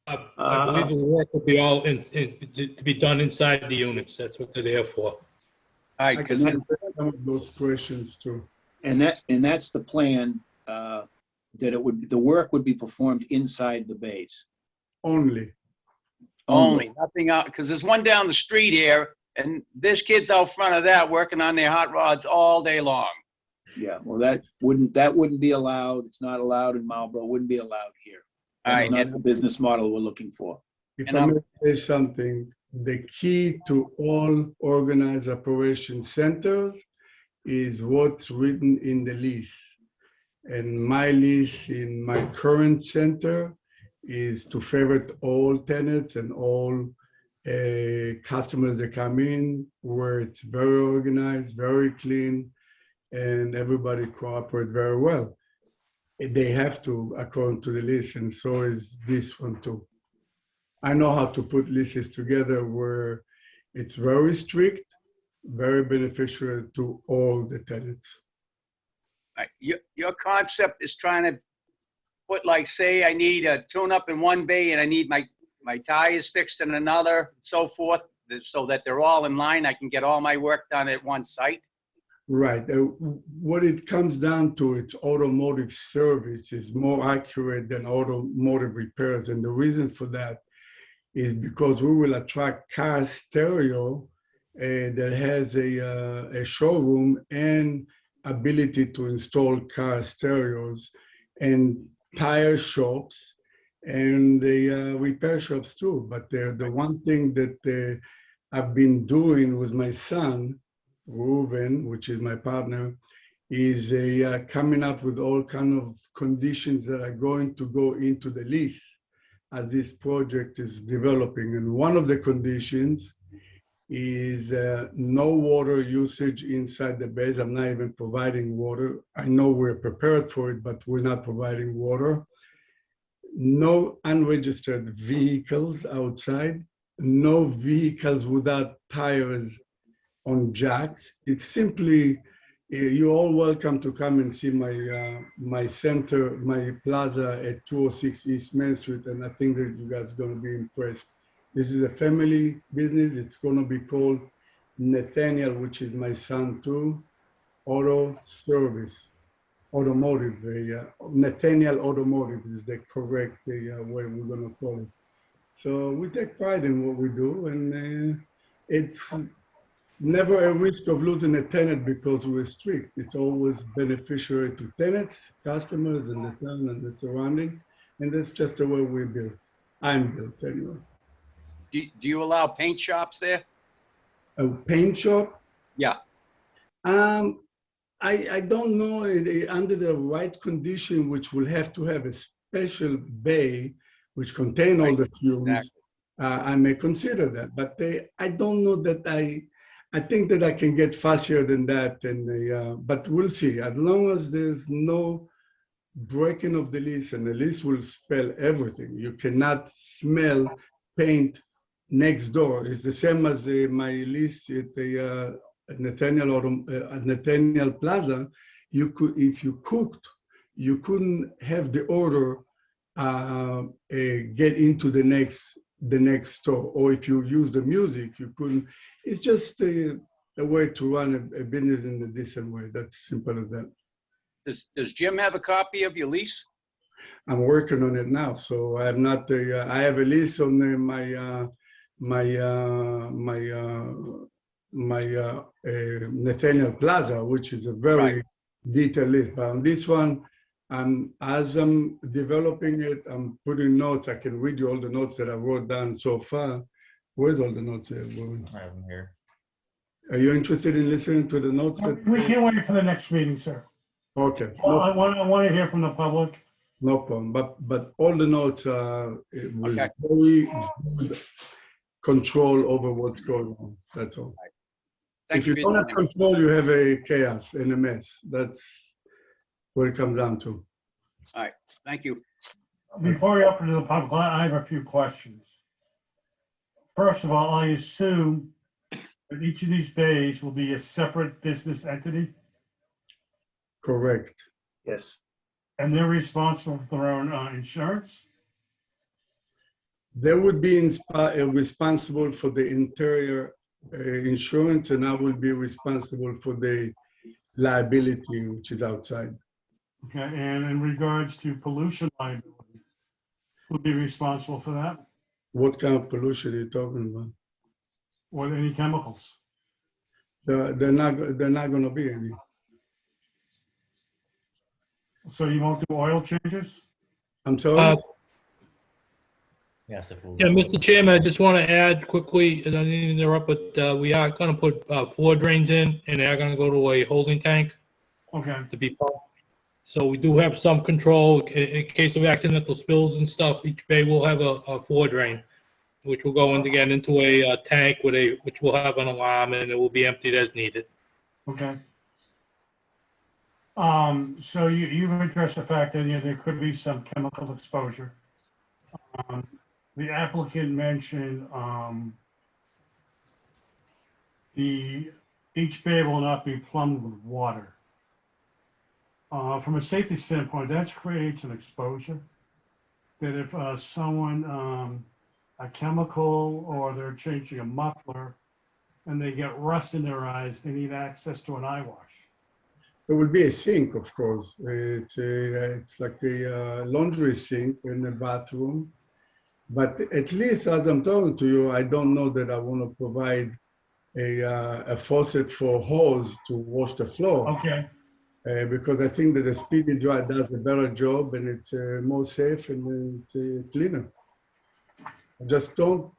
I believe the work will be all to be done inside the units. That's what they're there for. All right, I because can answer some of those questions too. And that's the plan, that the work would be performed inside the bays. Only. only, nothing out, because there's one down the street here, and there's kids out front of that working on their hot rods all day long. Yeah, well, that wouldn't be allowed. It's not allowed in Marlboro, wouldn't be allowed here. All That's right, not and- the business model we're looking for. If And I I'm- may say something, the key to all organized operation centers is what's written in the lease. And my lease in my current center is to favorite all tenants and all customers that come in, where it's very organized, very clean, and everybody cooperates very well. They have to, according to the lease, and so is this one too. I know how to put leases together where it's very strict, very beneficial to all the tenants. all right, your concept is trying to put, like, say I need a tune-up in one bay and I need my tires fixed in another, so forth, so that they're all in line, I can get all my work done at one site? Right. What it comes down to, it's automotive service is more accurate than automotive repairs. And the reason for that is because we will attract car stereo that has a showroom and ability to install car stereos, and tire shops and the repair shops too. But the one thing that I've been doing with my son, Ruben, which is my partner, is coming up with all kind of conditions that are going to go into the lease as this project is developing. And one of the conditions is no water usage inside the base. I'm not even providing water. I know we're prepared for it, but we're not providing water. No unregistered vehicles outside, no vehicles without tires on jacks. It's simply, you're all welcome to come and see my center, my plaza at 206 East Main Street, and I think that you guys are going to be impressed. This is a family business. It's going to be called Nathaniel, which is my son too, Auto Service, Automotive. Nathaniel Automotive is the correct way we're going to call it. So we take pride in what we do, and it's never a risk of losing a tenant because we're strict. It's always beneficiary to tenants, customers, and the town and the surrounding. And that's just the way we're built. I'm built anyway. Do you allow paint shops there? A paint shop? Yeah. I don't know, under the right condition, which will have to have a special bay which contain all the fumes. Exactly. I may consider that, but I don't know that I think that I can get faster than that, and but we'll see. As long as there's no breaking of the lease, and the lease will spell everything. You cannot smell paint next door. It's the same as my lease at the Nathaniel Plaza. You could, if you cooked, you couldn't have the odor get into the next store, or if you use the music, you couldn't. It's just a way to run a business in a decent way. That's simple as that. Does Jim have a copy of your lease? I'm working on it now, so I have not. I have a list on my Nathaniel Plaza, which is a very detailed list. But on this one, as I'm developing it, I'm putting notes. I can read you all the notes that I wrote down so far. Where's all the notes? I have them here. Are you interested in listening to the notes? We can't wait for the next meeting, sir. Okay. Well, I want to hear from the public. No problem. But all the notes it was Okay. very good control over what's going on. That's all. Thank If you for don't your have time. control, you have a chaos and a mess. That's what it comes down to. All right, thank you. Before we open to the public, I have a few questions. First of all, I assume that each of these bays will be a separate business entity, Correct. Yes. and they're responsible for their own insurance? They would be responsible for the interior insurance, and I will be responsible for the liability, which is outside. Okay, and in regards to pollution liability, who'll be responsible for that? What kind of pollution are you talking about? Or any chemicals? They're not going to be any. So you won't do oil changes? I'm sorry? Yeah, Mr. Chairman, I just want to add quickly, and I didn't interrupt, but we are going to put floor drains in, and they are going to go to a holding tank Okay, to be pumped. So we do have some control in case of accidental spills and stuff. Each bay will have a floor drain, which will go in again into a tank which will have an alarm, and it will be emptied as needed. okay. So you've addressed the fact that, there could be some chemical exposure. The applicant mentioned, each bay will not be plumbed with water. From a safety standpoint, that creates an exposure that if someone, a chemical, or they're changing a muffler and they get rust in their eyes, they need access to an eye wash. There will be a sink, of course. It's like a laundry sink in the bathroom. But at least as I'm talking to you, I don't know that I want to provide a faucet for hose to wash the floor. Okay, Because I think that the speedy dry does a better job, and it's more safe, and it's cleaner. I just don't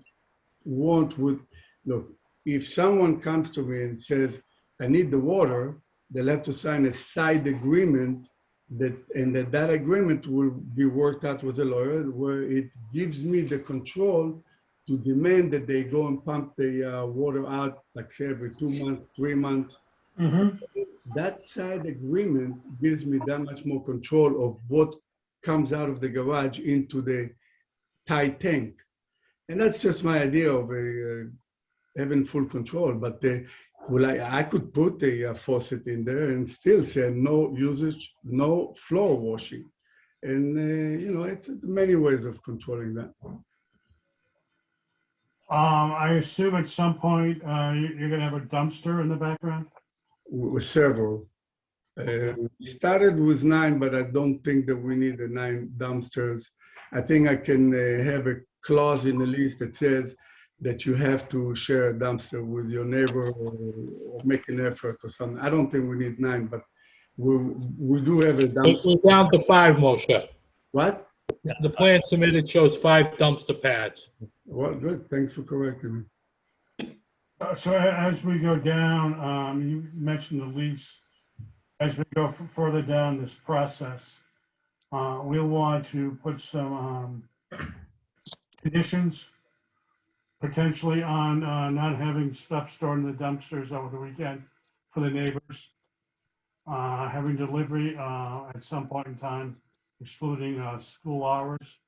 want look, if someone comes to me and says, I need the water, they'll have to sign a side agreement that agreement will be worked out with a lawyer, where it gives me the control to demand that they go and pump the water out, like say every 2 months, 3 months. mm-hmm. That side agreement gives me that much more control of what comes out of the garage into the tight tank. And that's just my idea of having full control. But I could put a faucet in there and still say no usage, no floor washing. And, it's many ways of controlling that. I assume at some point, you're gonna have a dumpster in the background? With several. We started with 9, but I don't think that we need the 9 dumpsters. I think I can have a clause in the lease that says that you have to share a dumpster with your neighbor, or make an effort or something. I don't think we need 9, but we do have a dumpster. We're down to 5, Moshe. What? The plan submitted shows 5 dumpster pads. Well, good. Thanks for correcting me. So as we go down, you mentioned the lease. As we go further down this process, we'll want to put some conditions potentially on not having stuff stored in the dumpsters over the weekend for the neighbors. Having delivery at some point in time, excluding school hours.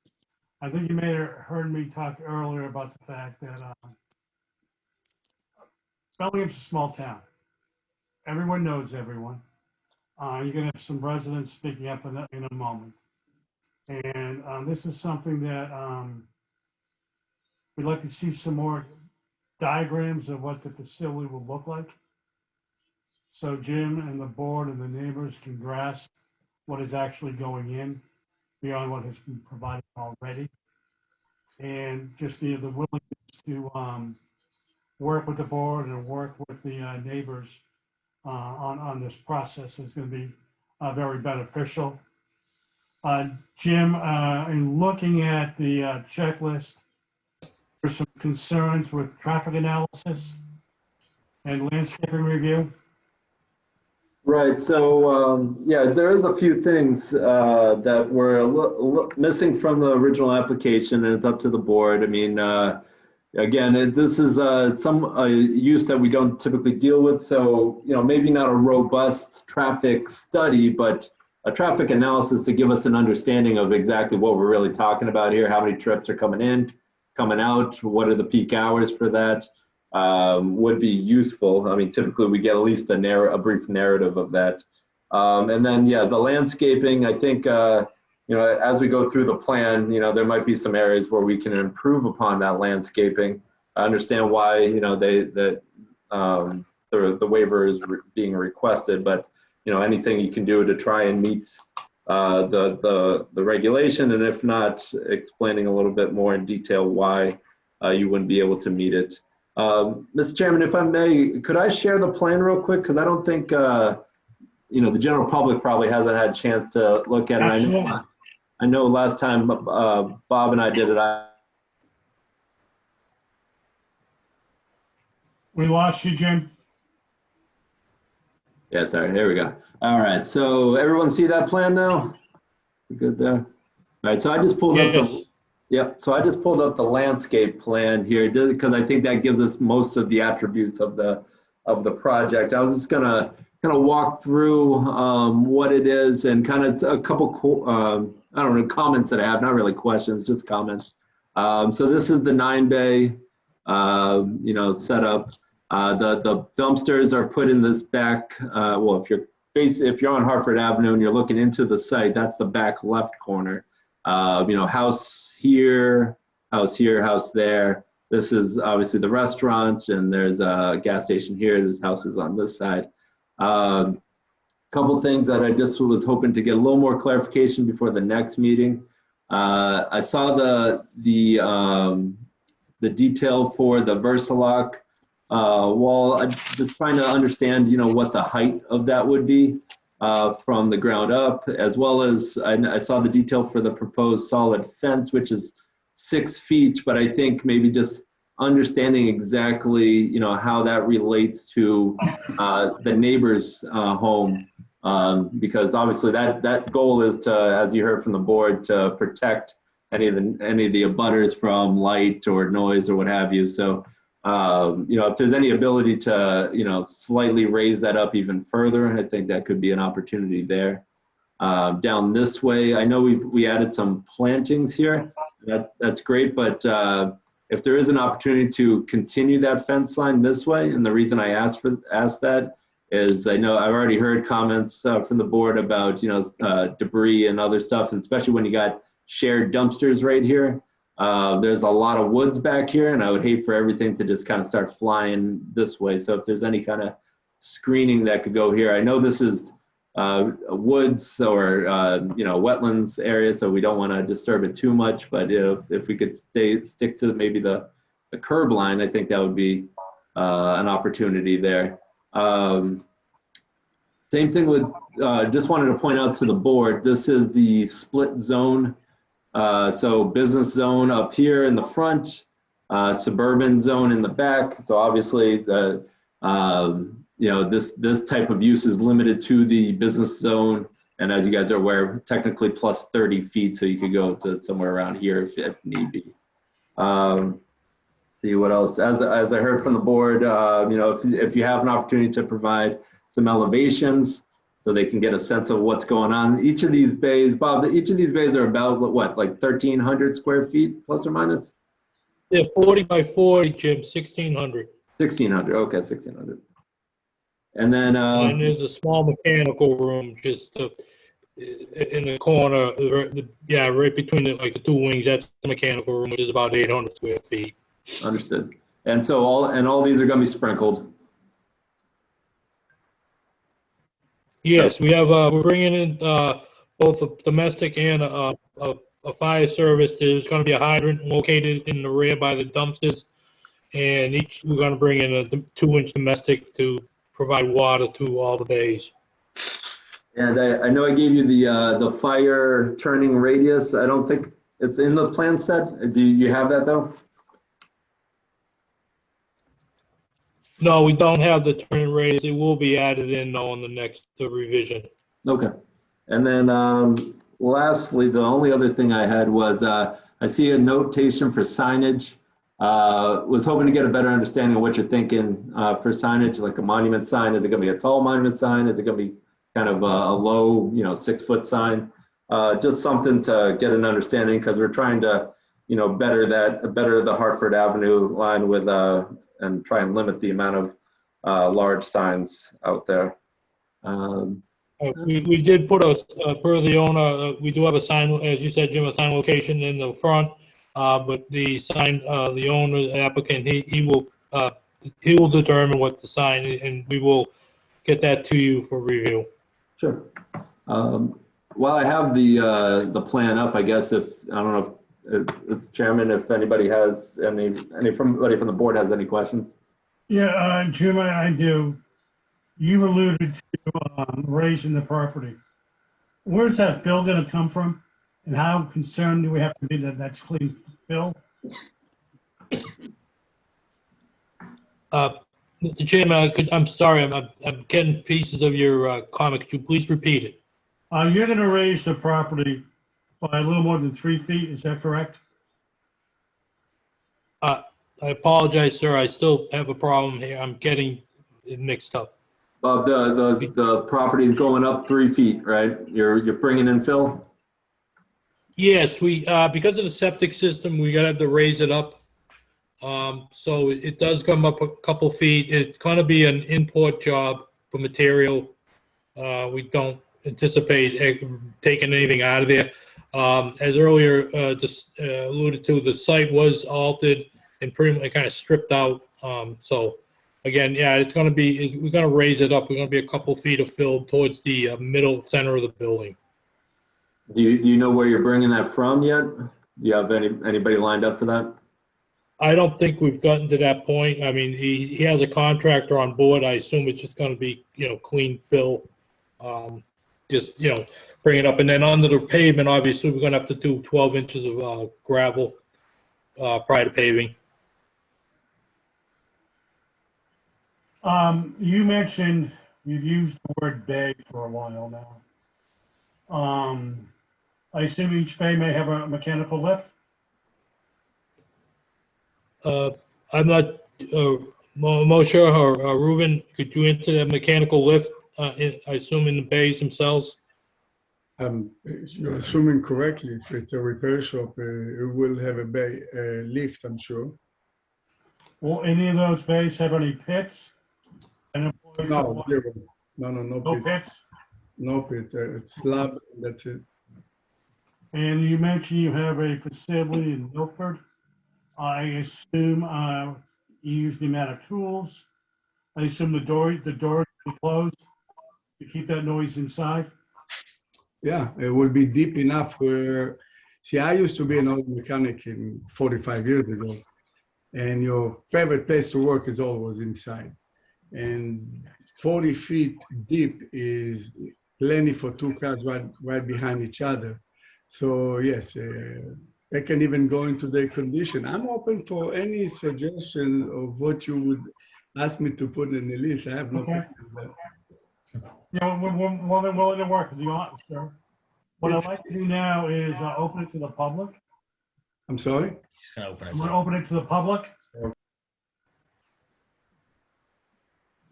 I think you may have heard me talk earlier about the fact that Bellingham's a small town. Everyone knows everyone. You're gonna have some residents speaking up in a moment. And this is something that we'd like to see some more diagrams of what the facility will look like. So Jim and the board and the neighbors can grasp what is actually going in beyond what has been provided already. And just the willingness to work with the board and work with the neighbors on this process is going to be very beneficial. Jim, in looking at the checklist, there's some concerns with traffic analysis and landscaping review. Right. So, yeah, there is a few things that were missing from the original application, and it's up to the board. I mean, again, this is some use that we don't typically deal with. So, maybe not a robust traffic study, but a traffic analysis to give us an understanding of exactly what we're really talking about here. How many trips are coming in, coming out? What are the peak hours for that? Would be useful. I mean, typically we get at least a brief narrative of that. And then, yeah, the landscaping, I think, as we go through the plan, there might be some areas where we can improve upon that landscaping. I understand why, the waiver is being requested, but, anything you can do to try and meet the regulation, and if not, explaining a little bit more in detail why you wouldn't be able to meet it. Mr. Chairman, if I may, could I share the plan real quick? Because I don't think, the general public probably hasn't had a chance to look at it. Absolutely. I know last time Bob and I did it. We lost you, Jim. Yeah, sorry, here we go. All right, so everyone see that plan now? We good there? All right, so I just pulled up so I just pulled up the landscape plan here because I think that gives us most of the attributes of the project. I was just gonna kind of walk through what it is and kind of a couple comments that I have, not really questions, just comments. So this is the 9-bay setup. The dumpsters are put in this back. Well, if you're on Hartford Avenue and you're looking into the site, that's the back left corner. House here, house there. This is obviously the restaurant, and there's a gas station here. There's houses on this side. Couple things that I just was hoping to get a little more clarification before the next meeting. I saw the detail for the Versalock wall. I'm just trying to understand, what the height of that would be from the ground up, as well as I saw the detail for the proposed solid fence, which is 6 feet, but I think maybe just understanding exactly, how that relates to the neighbor's home, because obviously that goal is to, as you heard from the board, to protect any of the abutters from light or noise or what have you. So, if there's any ability to, slightly raise that up even further, I think that could be an opportunity there. Down this way, I know we added some plantings here. That's great, but if there is an opportunity to continue that fence line this way, and the reason I asked that is I know I've already heard comments from the board about debris and other stuff, and especially when you got shared dumpsters right here. There's a lot of woods back here, and I would hate for everything to just kind of start flying this way. So if there's any kind of screening that could go here, I know this is woods or wetlands area, so we don't want to disturb it too much. But if we could stick to maybe the curb line, I think that would be an opportunity there. Same thing with just wanted to point out to the board, this is the split zone. So business zone up here in the front, suburban zone in the back. So obviously the this type of use is limited to the business zone, and as you guys are aware, technically plus 30 feet, so you could go to somewhere around here if need be. see what else. As I heard from the board, if you have an opportunity to provide some elevations so they can get a sense of what's going on. Each of these bays, Bob, each of these bays are about what, like 1,300 square feet, plus or minus? They're 40 by 40, Jim, 1,600. 1,600, okay, 1,600. And then, And there's a small mechanical room just in the corner, right between the two wings. That's the mechanical room, which is about 800 square feet. understood. And so all these are going to be sprinkled. Yes, we have, we're bringing in both a domestic and a fire service. There's going to be a hydrant located in the rear by the dumpsters. And we're going to bring in a 2-inch domestic to provide water to all the bays. And I know I gave you the fire turning radius. I don't think it's in the plan set. Do you have that though? No, we don't have the turning radius. It will be added in though on the next revision. Okay. And then lastly, the only other thing I had was I see a notation for signage. Was hoping to get a better understanding of what you're thinking for signage, like a monument sign. Is it going to be a tall monument sign? Is it going to be kind of a low, 6-foot sign? Just something to get an understanding, because we're trying to, better the Hartford Avenue line with and try and limit the amount of large signs out there. We did put per the owner, we do have a sign, as you said, Jim, a sign location in the front. But the sign, the owner, the applicant, he will determine what the sign, and we will get that to you for review. Sure. While I have the plan up, I guess I don't know if Chairman, if anybody has anybody from the board has any questions. Yeah, Jim, I do. You alluded to raising the property. Where's that fill going to come from? And how concerned do we have to be that that's clean fill? Mr. Chairman, I'm sorry, I'm getting pieces of your comment. Could you please repeat it? You're going to raise the property by a little more than 3 feet, is that correct? I apologize, sir. I still have a problem here. I'm getting it mixed up. The property's going up 3 feet, right? You're bringing in fill? Yes, we because of the septic system, we gotta have to raise it up. So it does come up a couple feet. It's gonna be an import job for material. We don't anticipate taking anything out of there. As earlier just alluded to, the site was altered and pretty much kind of stripped out. So again, yeah, it's gonna be, we're gonna raise it up. We're gonna be a couple feet of fill towards the middle center of the building. Do you know where you're bringing that from yet? Do you have anybody lined up for that? I don't think we've gotten to that point. I mean, he has a contractor on board. I assume it's just going to be, clean fill. Just, bring it up. And then onto the pavement, obviously, we're going to have to do 12 inches of gravel prior to paving. You mentioned you've used the word bay for a while now. I assume each bay may have a mechanical lift? I'm not, Moshe or Ruben, could you answer that mechanical lift, I assume in the bays themselves? You're assuming correctly. If it's a repair shop, it will have a bay lift, I'm sure. Will any of those bays have any pits? No, zero. No No pits? No pit. It's slab, that's it. And you mentioned you have a facility in Milford. I assume you use the amount of tools. I assume the door is closed to keep that noise inside. Yeah, it will be deep enough where, see, I used to be an auto mechanic 45 years ago, and your favorite place to work is always inside. And 40 feet deep is plenty for two cars right behind each other. So yes, they can even go into their condition. I'm open for any suggestion of what you would ask me to put in the list. I have no problem with that. Yeah, we're willing to work with you on it, sir. What I'd like to do now is open it to the public. I'm sorry? I'm going to open it to the public.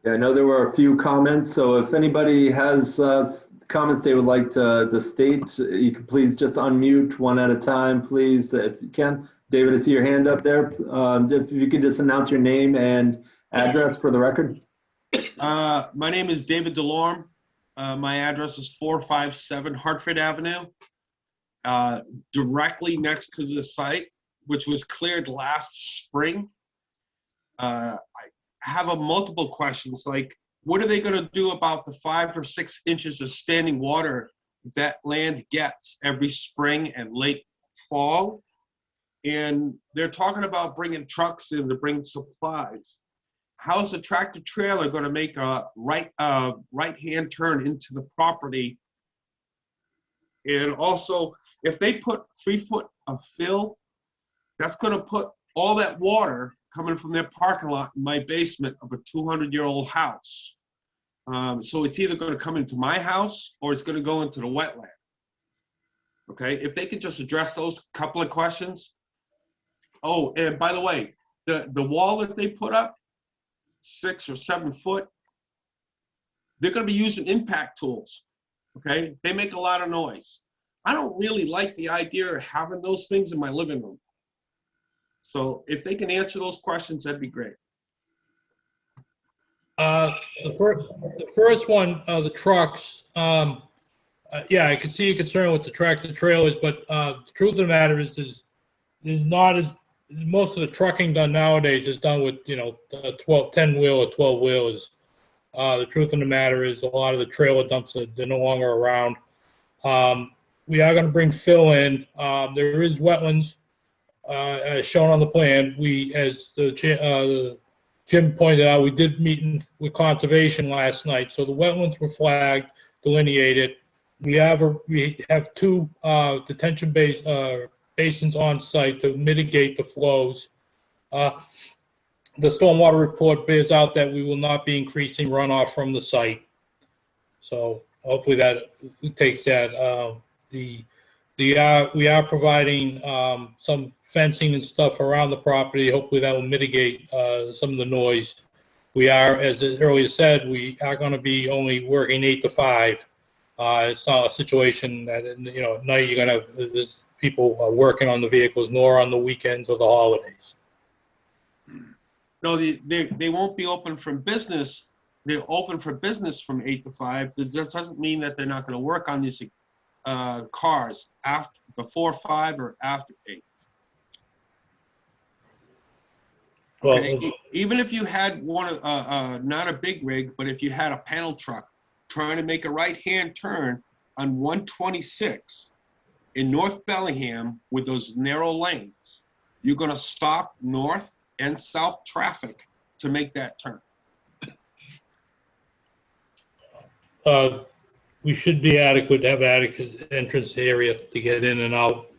Yeah, I know there were a few comments, so if anybody has comments they would like to state, you can please just unmute one at a time, please, if you can. David, I see your hand up there. If you could just announce your name and address for the record. My name is David DeLorme. My address is 457 Hartford Avenue, directly next to the site, which was cleared last spring. I have multiple questions, like what are they going to do about the 5 or 6 inches of standing water that land gets every spring and late fall? And they're talking about bringing trucks in to bring supplies. How's a tractor trailer going to make a right-hand turn into the property? And also, if they put 3 foot of fill, that's going to put all that water coming from their parking lot in my basement of a 200-year-old house. So it's either going to come into my house or it's going to go into the wetland. Okay, if they could just address those couple of questions. Oh, and by the way, the wall that they put up, 6 or 7 foot, they're going to be using impact tools. Okay, they make a lot of noise. I don't really like the idea of having those things in my living room. So if they can answer those questions, that'd be great. The first one, the trucks, yeah, I can see your concern with the tractor trailers, but the truth of the matter is not as, most of the trucking done nowadays is done with, you know, 10-wheel or 12-wheelers. The truth of the matter is a lot of the trailer dumps, they're no longer around. We are going to bring fill in. There is wetlands as shown on the plan. We, as the Jim pointed out, we did meet with conservation last night, so the wetlands were flagged, delineated. We have 2 detention basins on site to mitigate the flows. The stormwater report bears out that we will not be increasing runoff from the site. So hopefully that takes that. We are providing some fencing and stuff around the property. Hopefully that will mitigate some of the noise. We are, as earlier said, we are going to be only working 8 to 5. It's not a situation that, you know, at night you're going to have there's people working on the vehicles, nor on the weekends or the holidays. No, they won't be open for business. They're open for business from 8 to 5. That doesn't mean that they're not going to work on these cars after, before 5 or after 8. Okay. Well, even if you had one, not a big rig, but if you had a panel truck trying to make a right-hand turn on 126 in North Bellingham with those narrow lanes, you're going to stop north and south traffic to make that turn. We should be adequate to have adequate entrance area to get in and out.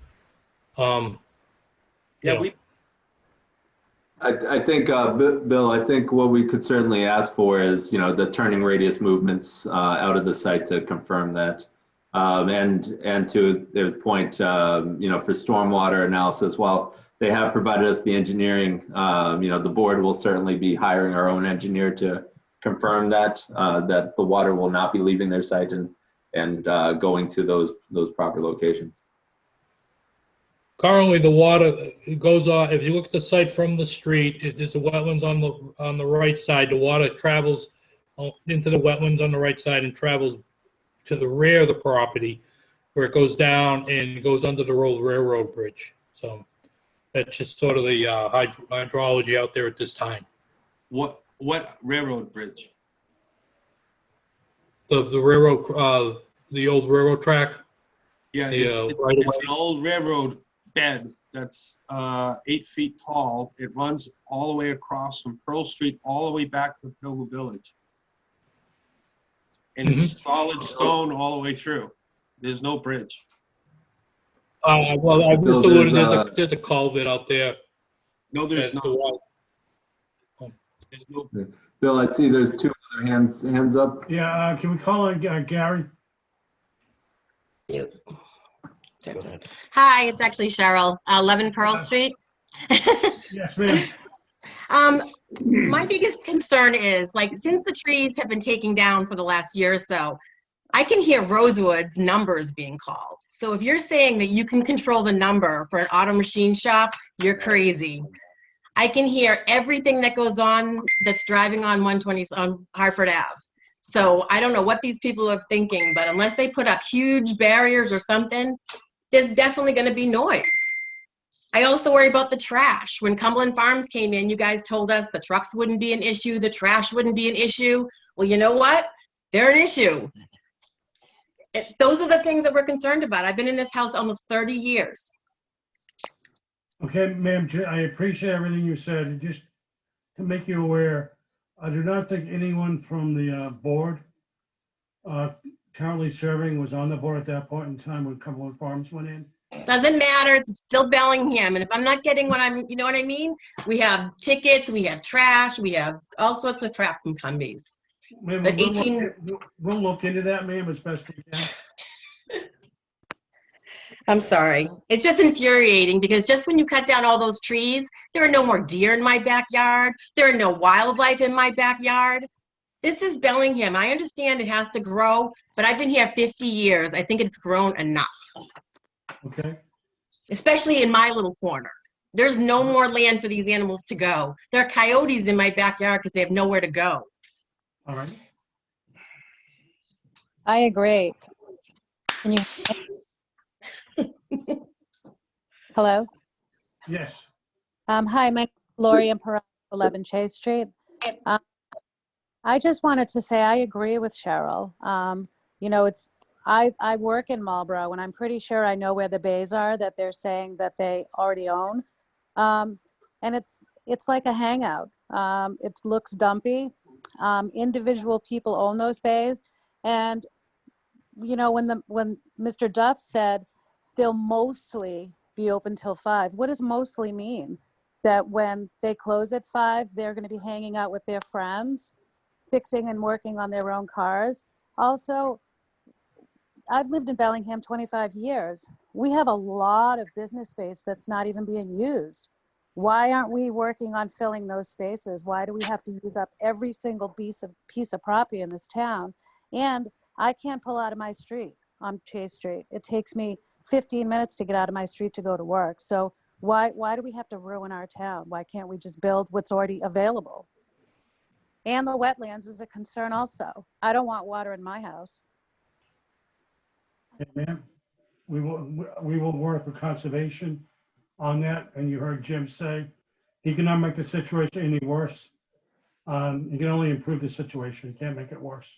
Yeah, I think, Bill, I think what we could certainly ask for is, you know, the turning radius movements out of the site to confirm that. And to their point, you know, for stormwater analysis, while they have provided us the engineering, you know, the board will certainly be hiring our own engineer to confirm that, that the water will not be leaving their site and going to those proper locations. Currently, the water, it goes off. If you look at the site from the street, there's a wetlands on the right side. The water travels into the wetlands on the right side and travels to the rear of the property, where it goes down and goes under the old railroad bridge. So that's just sort of the hydrology out there at this time. What railroad bridge? The railroad, the old railroad track. Yeah, right it's an old railroad bed that's 8 feet tall. It runs all the way across from Pearl Street all the way back to Pilgrim Village. And it's solid stone all the way through. There's no bridge. Well, I was alluding, there's a culvert out there. No, there's not. There's no. Bill, I see there's 2 other hands up. Yeah, can we call Gary? Hi, it's actually Cheryl, 11 Pearl Street. Yes, ma'am. My biggest concern is, like, since the trees have been taken down for the last year or so, I can hear Rosewood's numbers being called. So if you're saying that you can control the number for an auto machine shop, you're crazy. I can hear everything that goes on that's driving on 120 on Hartford Ave. So I don't know what these people are thinking, but unless they put up huge barriers or something, there's definitely going to be noise. I also worry about the trash. When Cumberland Farms came in, you guys told us the trucks wouldn't be an issue, the trash wouldn't be an issue. Well, you know what? They're an issue. Those are the things that we're concerned about. I've been in this house almost 30 years. Okay, ma'am, I appreciate everything you said. And just to make you aware, I do not think anyone from the board currently serving was on the board at that point in time when Cumberland Farms went in. Doesn't matter, it's still Bellingham. And if I'm not getting what I'm, you know what I mean? We have tickets, we have trash, we have all sorts of crap from Cumbies. Ma'am, But we'll look into that, ma'am, as best we can. I'm sorry. It's just infuriating because just when you cut down all those trees, there are no more deer in my backyard. There are no wildlife in my backyard. This is Bellingham. I understand it has to grow, but I've been here 50 years. I think it's grown enough. Okay. Especially in my little corner. There's no more land for these animals to go. There are coyotes in my backyard because they have nowhere to go. All right. I agree. Can you? Hello? Yes. Hi, my name is Lori and 11 Chase Street. I just wanted to say I agree with Cheryl. You know, I work in Marlboro, and I'm pretty sure I know where the bays are that they're saying that they already own. And it's like a hangout. It looks dumpy. Individual people own those bays. And, you know, when Mr. Duff said they'll mostly be open till 5, what does mostly mean? That when they close at 5, they're going to be hanging out with their friends, fixing and working on their own cars. Also, I've lived in Bellingham 25 years. We have a lot of business space that's not even being used. Why aren't we working on filling those spaces? Why do we have to use up every single piece of property in this town? And I can't pull out of my street on Chase Street. It takes me 15 minutes to get out of my street to go to work. So why do we have to ruin our town? Why can't we just build what's already available? And the wetlands is a concern also. I don't want water in my house. Okay, ma'am, we will work with conservation on that. And you heard Jim say he cannot make the situation any worse. He can only improve the situation. He can't make it worse.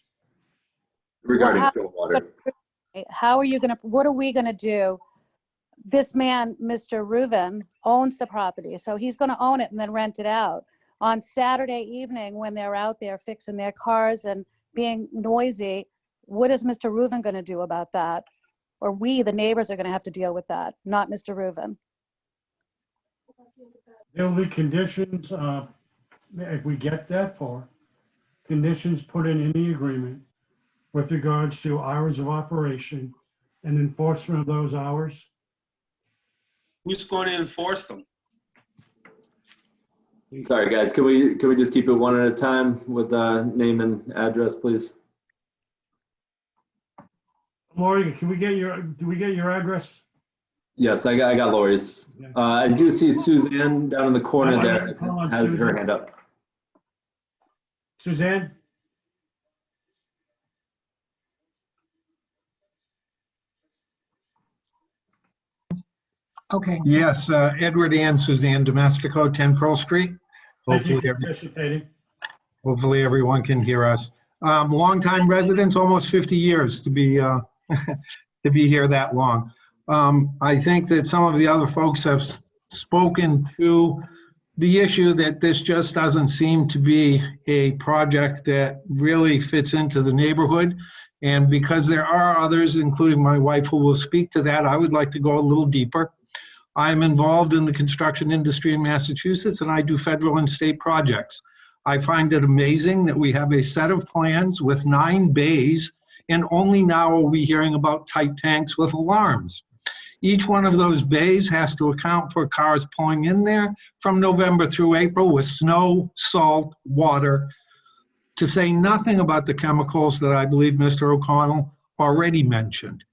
Regarding Well, stormwater. how are you going to, what are we going to do? This man, Mr. Reuven, owns the property. So he's going to own it and then rent it out. On Saturday evening, when they're out there fixing their cars and being noisy, what is Mr. Reuven going to do about that? Or we, the neighbors, are going to have to deal with that, not Mr. Reuven. There will be conditions, if we get that far, conditions put in the agreement with regards to hours of operation and enforcement of those hours. Who's going to enforce them? Sorry, guys, can we just keep it one at a time with name and address, please? Lori, do we get your address? Yes, I got Lori's. I do see Suzanne down in the corner there has her hand up. Suzanne? Okay. Yes, Edward and Suzanne Domestico, 10 Pearl Street. Thank you for participating. Hopefully everyone can hear us. Longtime residents, almost 50 years to be to be here that long. I think that some of the other folks have spoken to the issue that this just doesn't seem to be a project that really fits into the neighborhood. And because there are others, including my wife, who will speak to that, I would like to go a little deeper. I'm involved in the construction industry in Massachusetts, and I do federal and state projects. I find it amazing that we have a set of plans with 9 bays, and only now are we hearing about tight tanks with alarms. Each one of those bays has to account for cars pulling in there from November through April with snow, salt, water, to say nothing about the chemicals that I believe Mr. O'Connell already mentioned.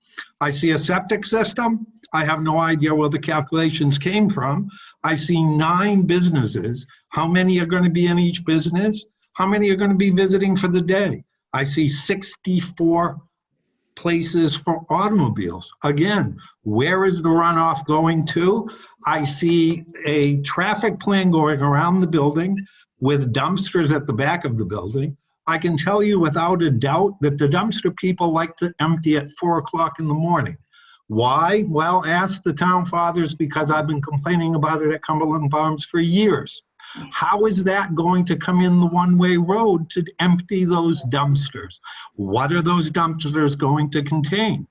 I see a septic system. I have no idea where the calculations came from. I see 9 businesses. How many are going to be in each business? How many are going to be visiting for the day? I see 64 places for automobiles. Again, where is the runoff going to? I see a traffic plan going around the building with dumpsters at the back of the building. I can tell you without a doubt that the dumpster people like to empty at 4 o'clock in the morning. Why? Well, ask the town fathers, because I've been complaining about it at Cumberland Farms for years. How is that going to come in the one-way road to empty those dumpsters? What are those dumpsters going to contain?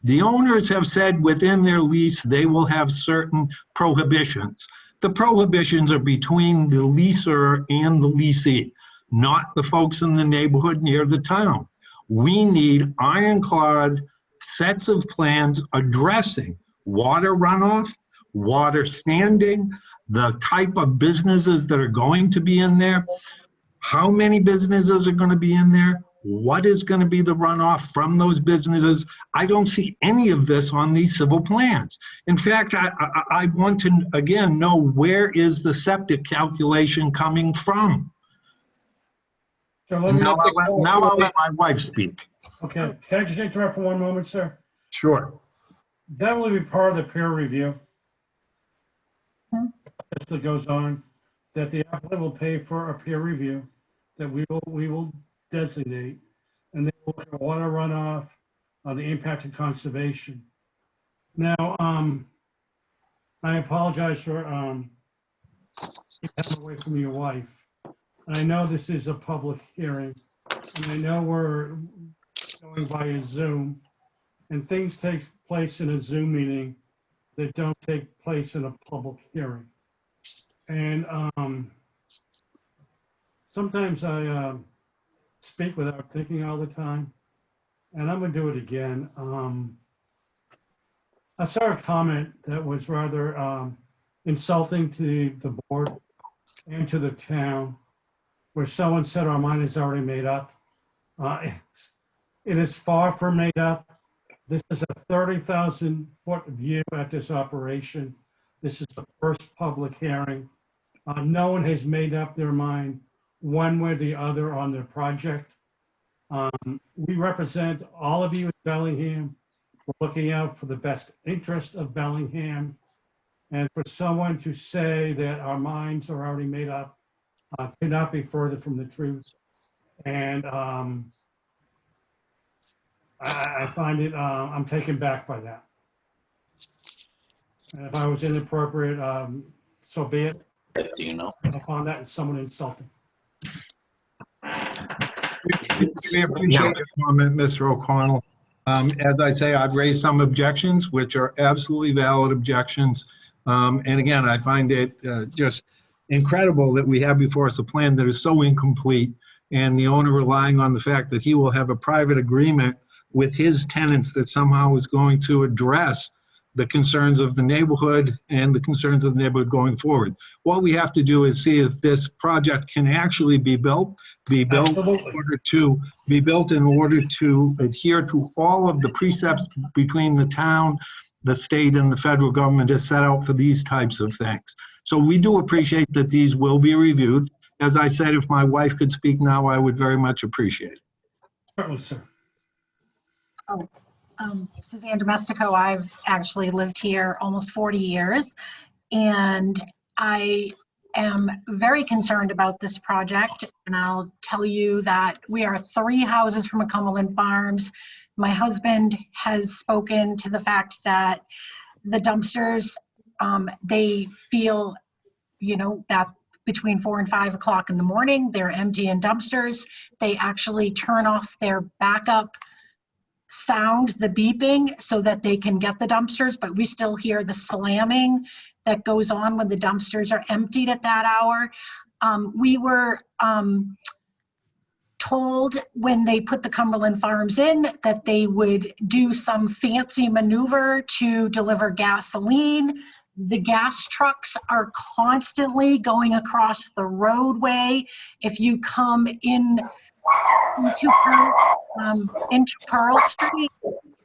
The owners have said within their lease they will have certain prohibitions. The prohibitions are between the leaser and the leasee, not the folks in the neighborhood near the town. We need ironclad sets of plans addressing water runoff, water standing, the type of businesses that are going to be in there, how many businesses are going to be in there, what is going to be the runoff from those businesses. I don't see any of this on these civil plans. In fact, I want to, again, know where is the septic calculation coming from? So Now I'll let my wife speak. Okay, can I just interrupt for one moment, sir? Sure. That will be part of the peer review. That goes on, that the applicant will pay for a peer review that we will designate, and they will look at water runoff, the impact of conservation. Now, I apologize for getting away from your wife. And I know this is a public hearing, and I know we're going via Zoom, and things take place in a Zoom meeting that don't take place in a public hearing. And sometimes I speak without thinking all the time, and I'm gonna do it again. I saw a comment that was rather insulting to the board and to the town, where someone said our mind is already made up. It is far from made up. This is a 30,000-foot view at this operation. This is the first public hearing. No one has made up their mind one way or the other on their project. We represent all of you in Bellingham. We're looking out for the best interest of Bellingham. And for someone to say that our minds are already made up could not be further from the truth. And I find it, I'm taken back by that. And if I was inappropriate, so be it. Do you know? I found that someone insulting. We appreciate your comment, Mr. O'Connell. As I say, I've raised some objections, which are absolutely valid objections. And again, I find it just incredible that we have before us a plan that is so incomplete, and the owner relying on the fact that he will have a private agreement with his tenants that somehow is going to address the concerns of the neighborhood and the concerns of the neighborhood going forward. What we have to do is see if this project can actually be built in order to adhere to all of the precepts between the town, the state, and the federal government has set out for these types of things. So we do appreciate that these will be reviewed. As I said, if my wife could speak now, I would very much appreciate it. Certainly, sir. Suzanne Domestico, I've actually lived here almost 40 years, and I am very concerned about this project. And I'll tell you that we are 3 houses from Cumberland Farms. My husband has spoken to the fact that the dumpsters, they feel, that between 4 and 5 o'clock in the morning, they're empty in dumpsters. They actually turn off their backup sound, the beeping, so that they can get the dumpsters, but we still hear the slamming that goes on when the dumpsters are emptied at that hour. We were told when they put the Cumberland Farms in that they would do some fancy maneuver to deliver gasoline. The gas trucks are constantly going across the roadway. If you come into Pearl Street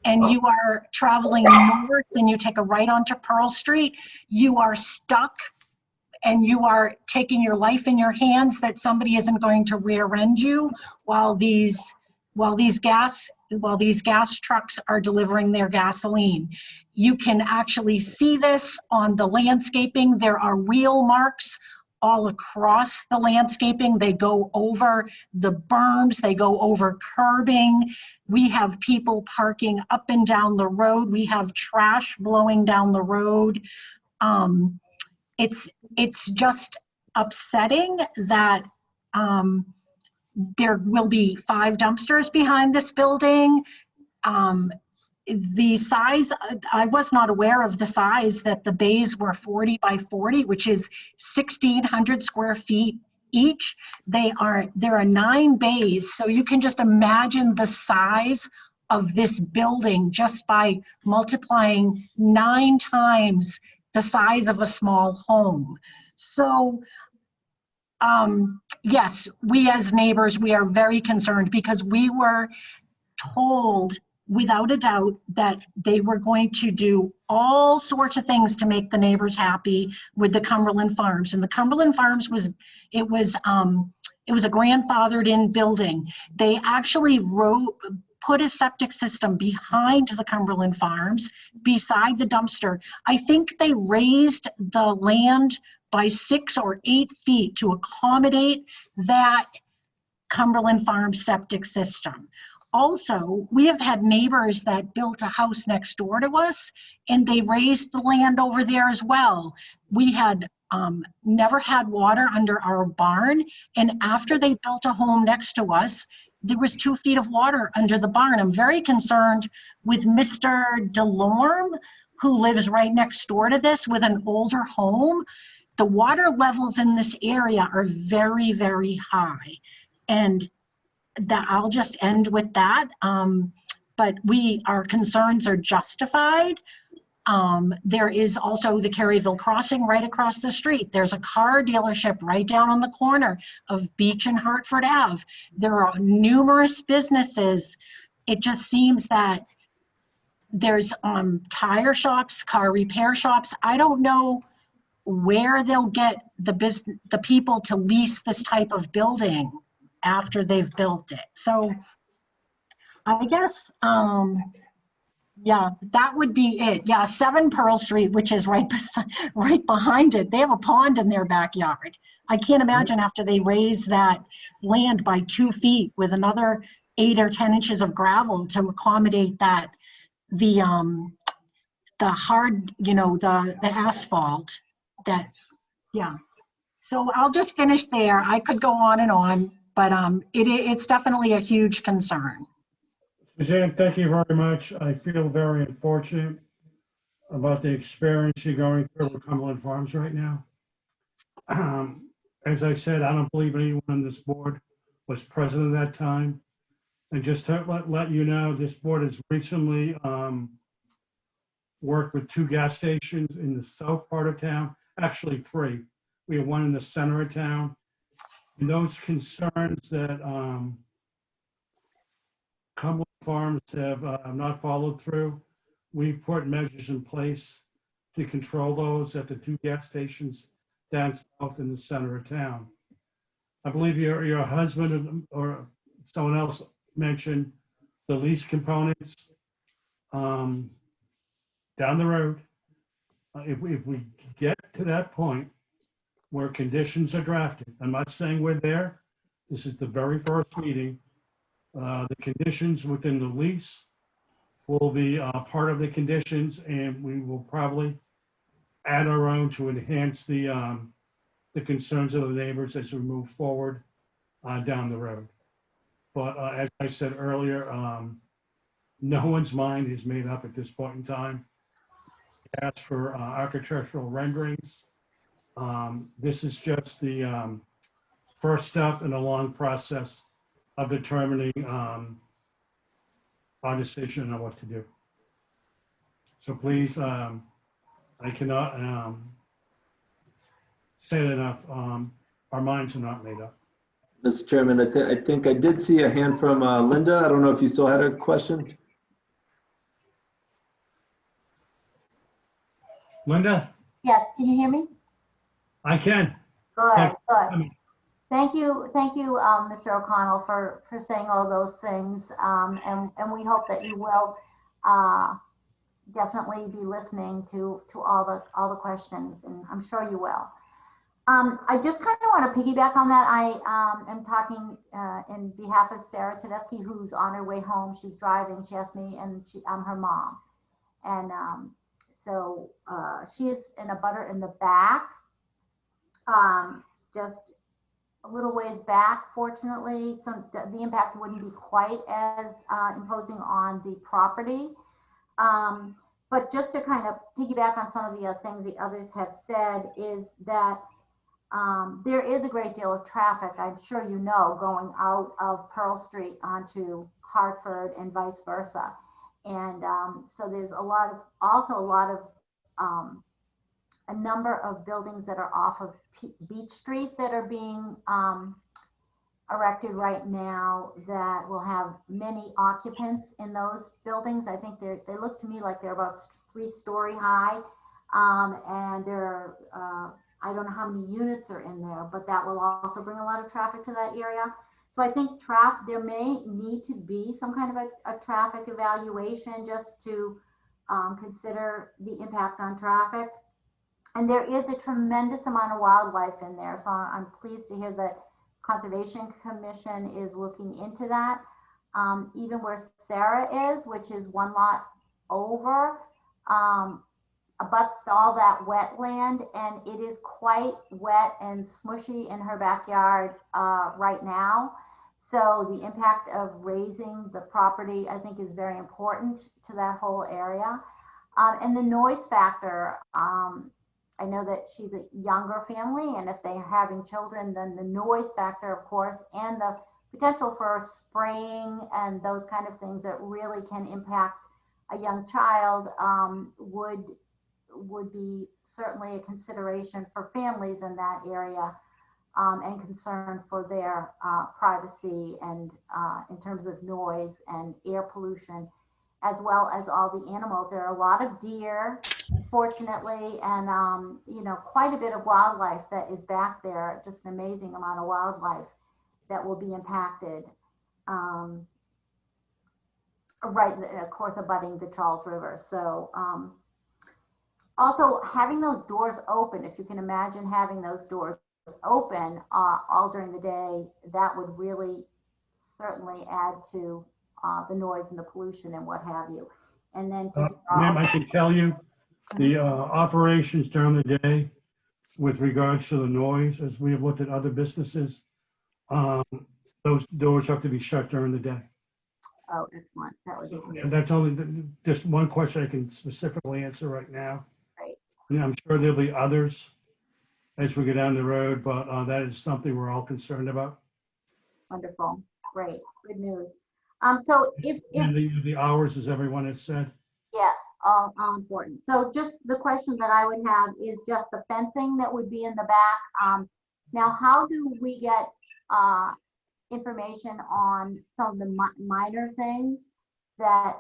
and you are traveling north and you take a right onto Pearl Street, you are stuck and you are taking your life in your hands that somebody isn't going to rear end you while these gas trucks are delivering their gasoline. You can actually see this on the landscaping. There are wheel marks all across the landscaping. They go over the berms, they go over curbing. We have people parking up and down the road. We have trash blowing down the road. It's just upsetting that there will be 5 dumpsters behind this building. The size, I was not aware of the size that the bays were 40 by 40, which is 1,600 square feet each. There are 9 bays, so you can just imagine the size of this building just by multiplying 9 times the size of a small home. So yes, we as neighbors, we are very concerned because we were told without a doubt that they were going to do all sorts of things to make the neighbors happy with the Cumberland Farms. And the Cumberland Farms was a grandfathered in building. They actually put a septic system behind the Cumberland Farms, beside the dumpster. I think they raised the land by 6 or 8 feet to accommodate that Cumberland Farms septic system. Also, we have had neighbors that built a house next door to us and they raised the land over there as well. We had never had water under our barn, and after they built a home next to us, there was 2 feet of water under the barn. I'm very concerned with Mr. DeLorme, who lives right next door to this with an older home. The water levels in this area are very, very high. And that I'll just end with that. But our concerns are justified. There is also the Caryville Crossing right across the street. There's a car dealership right down on the corner of Beach and Hartford Ave. There are numerous businesses. It just seems that there's tire shops, car repair shops. I don't know where they'll get the people to lease this type of building after they've built it. So I guess, yeah, that would be it. Yeah, 7 Pearl Street, which is right behind it. They have a pond in their backyard. I can't imagine after they raise that land by 2 feet with another 8 or 10 inches of gravel to accommodate that, the hard, the asphalt that, yeah. So I'll just finish there. I could go on, but it's definitely a huge concern. Suzanne, thank you very much. I feel very unfortunate about the experience you're going through with Cumberland Farms right now. As I said, I don't believe anyone on this board was present at that time. And just to let you know, this board has recently worked with 2 gas stations in the south part of town, actually 3. We have one in the center of town. And those concerns that Cumberland Farms have not followed through, we've put measures in place to control those at the 2 gas stations down south in the center of town. I believe your husband or someone else mentioned the lease components down the road. If we get to that point where conditions are drafted, I'm not saying we're there. This is the very first meeting. The conditions within the lease will be part of the conditions, and we will probably add our own to enhance the concerns of the neighbors as we move forward down the road. But as I said earlier, no one's mind is made up at this point in time. As for architectural renderings, this is just the first step in a long process of determining our decision on what to do. So please, I cannot say it enough. Our minds are not made up. Mr. Chairman, I think I did see a hand from Linda. I don't know if you still had a question. Linda, Yes, can you hear me? I can. Good, good. Thank you, Mr. O'Connell, for saying all those things. And we hope that you will definitely be listening to all the questions, and I'm sure you will. I just kind of want to piggyback on that. I am talking in behalf of Sarah Tedeschi, who's on her way home. She's driving. She asked me, and I'm her mom. And so she is in a butter in the back, just a little ways back. Fortunately, the impact wouldn't be quite as imposing on the property. But just to kind of piggyback on some of the other things the others have said is that there is a great deal of traffic, I'm sure you know, going out of Pearl Street onto Hartford and vice versa. And so there's also a lot of a number of buildings that are off of Beach Street that are being erected right now that will have many occupants in those buildings. I think they look to me like they're about 3-story high, and they're I don't know how many units are in there, but that will also bring a lot of traffic to that area. So I think there may need to be some kind of a traffic evaluation just to consider the impact on traffic. And there is a tremendous amount of wildlife in there. So I'm pleased to hear that Conservation Commission is looking into that. Even where Sarah is, which is one lot over, abuts all that wetland, and it is quite wet and smushy in her backyard right now. So the impact of raising the property, I think, is very important to that whole area. And the noise factor, I know that she's a younger family, and if they're having children, then the noise factor, of course, and the potential for spraying and those kind of things that really can impact a young child would be certainly a consideration for families in that area, and concern for their privacy and in terms of noise and air pollution, as well as all the animals. There are a lot of deer, fortunately, and you know, quite a bit of wildlife that is back there, just an amazing amount of wildlife that will be impacted. Right, of course, abutting the Charles River. So also having those doors open, if you can imagine having those doors open all during the day, that would really certainly add to the noise and the pollution and what have you. And then ma'am, I can tell you the operations during the day with regards to the noise, as we have looked at other businesses, those doors have to be shut during the day. Oh, excellent. That would be And that's only just one question I can specifically answer right now. Right. And I'm sure there'll be others as we go down the road, but that is something we're all concerned about. Wonderful. Great. Good news. So if And the hours, as everyone has said. yes, all important. So just the question that I would have is just the fencing that would be in the back. Now, how do we get information on some of the minor things that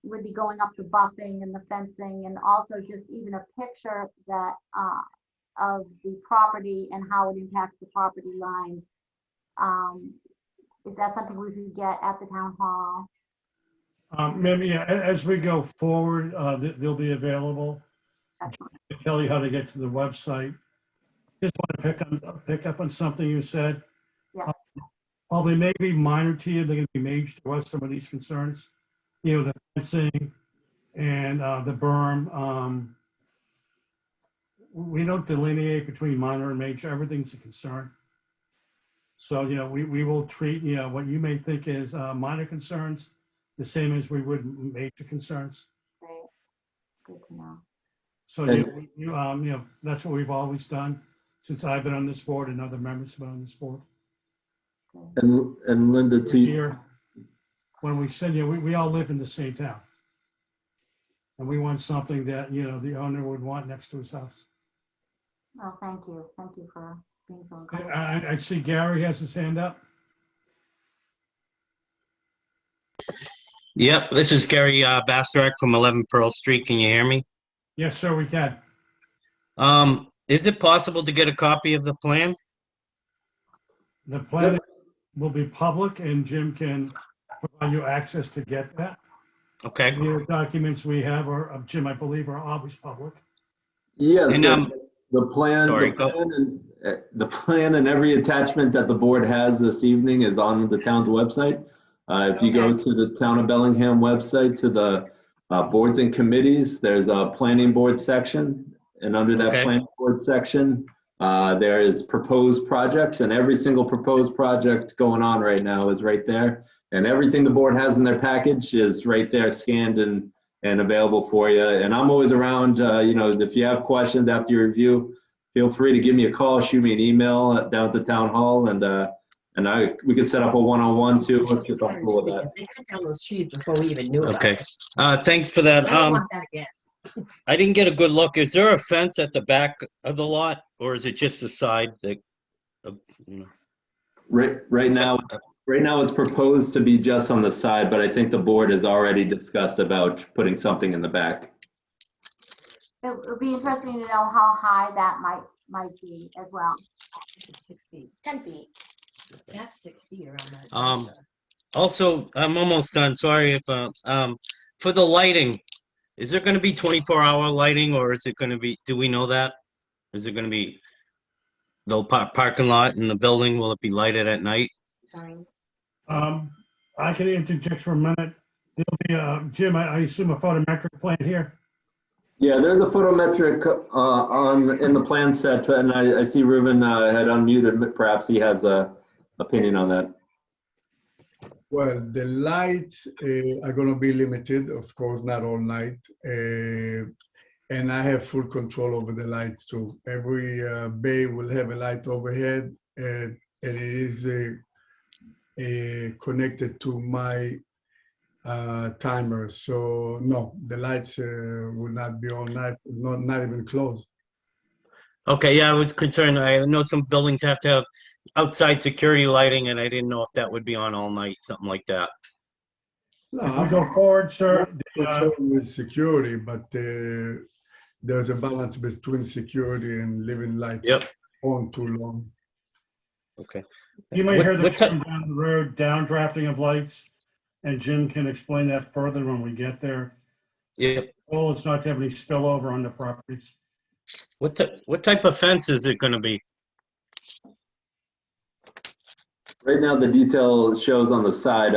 would be going up the buffing and the fencing, and also just even a picture that of the property and how it impacts the property lines? Is that something we could get at the town hall? Maybe as we go forward, they'll be available. Excellent. I'll tell you how to get to the website. Just want to pick up on something you said. Yeah. While they may be minor to you, they're going to be major to us, some of these concerns. You know, the fencing and the berm. We don't delineate between minor and major. Everything's a concern. So, you know, we will treat, you know, what you may think is minor concerns the same as we would major concerns. Great. Good to know. So, you know, that's what we've always done since I've been on this board and other members have been on this board. And Linda, to you, Here, when we said, we all live in the same town. And we want something that, the owner would want next to his house. Oh, thank you. Thank you for being so. I see Gary has his hand up. Yep, this is Gary Basterek from 11 Pearl Street. Can you hear me? Yes, sir, we can. Is it possible to get a copy of the plan? The plan will be public and Jim can provide you access to get that. Okay. The documents we have are, Jim, I believe, are always public. yes, And, the plan, sorry, the plan and every attachment that the board has this evening is on the town's website. If you go to the Town of Bellingham website, to the boards and committees, there's a planning board section. And under that planning board section, there is proposed projects, and every single proposed project going on right now is right there. And everything the board has in their package is right there, scanned and available for you. And I'm always around, if you have questions after your review, feel free to give me a call, shoot me an email down at the town hall, and we could set up a one-on-one too. If I'm cool with that. They cut down those trees before we even knew about Okay. it. Thanks for that. I don't want that again. I didn't get a good look. Is there a fence at the back of the lot, or is it just the side that? Right now it's proposed to be just on the side, but I think the board has already discussed about putting something in the back. It would be interesting to know how high that might be as well. 6 feet, 10 feet. That's 6 feet around that. Also, I'm almost done. Sorry if for the lighting, is there going to be 24-hour lighting, or is it going to be? Do we know that? Is it going to be the parking lot and the building? Will it be lighted at night? Signs. I can interject for a minute. There'll be, Jim, I assume a photometric plan here. Yeah, there's a photometric in the plan set, and I see Ruben had unmuted. Perhaps he has a opinion on that. Well, the lights are going to be limited, of course, not all night. And I have full control over the lights too. Every bay will have a light overhead, and it is connected to my timer. So no, the lights will not be all night, not even close. Okay, yeah, I was concerned. I know some buildings have to have outside security lighting, and I didn't know if that would be on all night, something like that. No, If we go forward, sir. With security, but there's a balance between security and leaving lights on too long. Okay. You may hear the term down the road, downdrafting of lights, and Jim can explain that further when we get there. Yep. The goal is not to have any spillover on the properties. What type of fence is it going to be? Right now, the detail shows on the side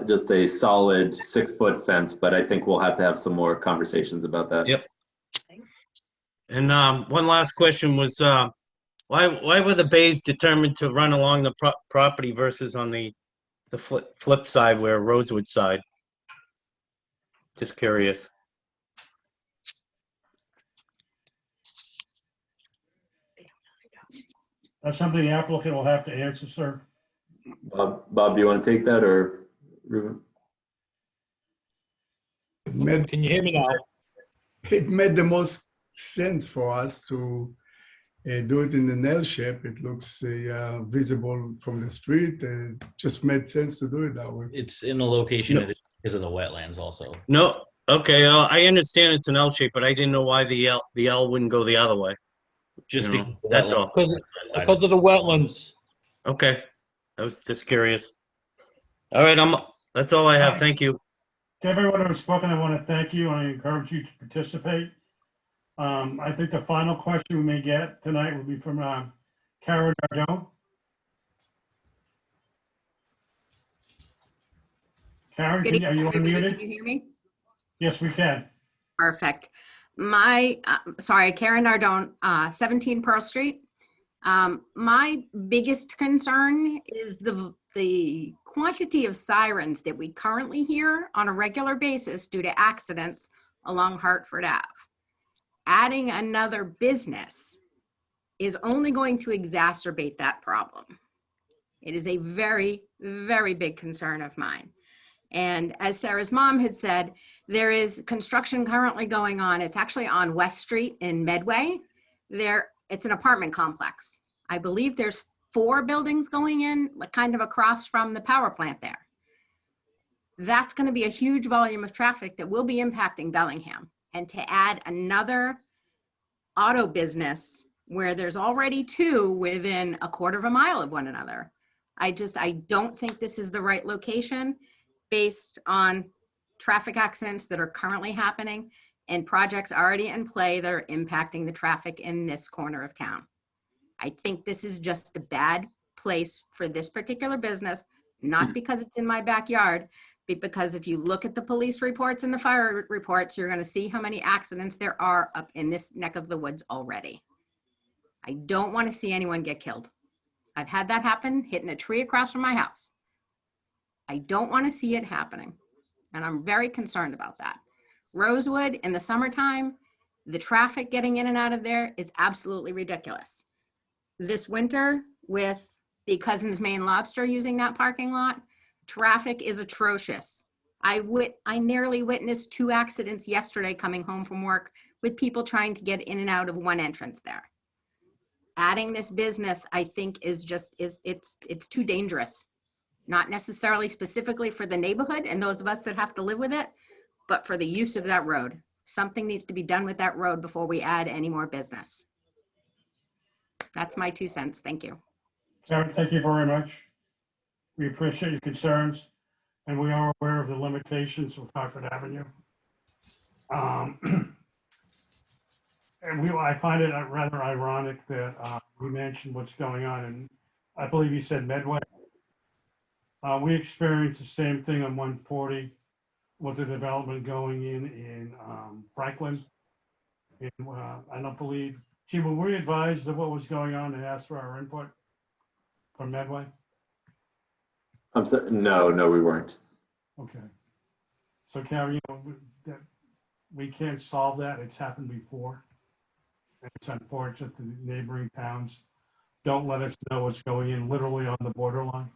just a solid 6-foot fence, but I think we'll have to have some more conversations about that. Yep. And one last question was, why were the bays determined to run along the property versus on the flip side, where Rosewood side? Just curious. That's something the applicant will have to answer, sir. Bob, do you want to take that, or Ruben? Can you hear me now? It made the most sense for us to do it in an L shape. It looks visible from the street. It just made sense to do it that way. It's in the location it is because of the wetlands also. No, okay, I understand it's an L shape, but I didn't know why the L wouldn't go the other way. Just because that's all. Because of the wetlands. Okay, I was just curious. All right, that's all I have. Thank you. To everyone who's spoken, I want to thank you. I encourage you to participate. I think the final question we may get tonight will be from Karen Nardone. Karen, Good are you evening, everybody. unmuted? Can you hear me? Yes, we can. Perfect. Sorry, Karen Nardone, 17 Pearl Street. My biggest concern is the quantity of sirens that we currently hear on a regular basis due to accidents along Hartford Ave. Adding another business is only going to exacerbate that problem. It is a very, very big concern of mine. And as Sarah's mom had said, there is construction currently going on. It's actually on West Street in Medway. It's an apartment complex. I believe there's 4 buildings going in, like kind of across from the power plant there. That's going to be a huge volume of traffic that will be impacting Bellingham. And to add another auto business where there's already 2 within a quarter of a mile of one another, I don't think this is the right location based on traffic accidents that are currently happening and projects already in play that are impacting the traffic in this corner of town. I think this is just a bad place for this particular business, not because it's in my backyard, but because if you look at the police reports and the fire reports, you're going to see how many accidents there are up in this neck of the woods already. I don't want to see anyone get killed. I've had that happen, hitting a tree across from my house. I don't want to see it happening, and I'm very concerned about that. Rosewood in the summertime, the traffic getting in and out of there is absolutely ridiculous. This winter, with the Cousins Maine Lobster using that parking lot, traffic is atrocious. I nearly witnessed 2 accidents yesterday coming home from work with people trying to get in and out of one entrance there. Adding this business, I think, is it's too dangerous. Not necessarily specifically for the neighborhood and those of us that have to live with it, but for the use of that road. Something needs to be done with that road before we add any more business. That's my 2 cents. Thank you. Karen, thank you very much. We appreciate your concerns, and we are aware of the limitations of Hartford Avenue. And I find it rather ironic that we mentioned what's going on, and I believe you said Medway. We experienced the same thing on 140 with the development going in Franklin. And I don't believe, gee, were we advised of what was going on and asked for our input from Medway? I'm sorry, no, we weren't. Okay. So Karen, that we can't solve that. It's happened before. And it's unfortunate the neighboring towns don't let us know what's going in literally on the borderline.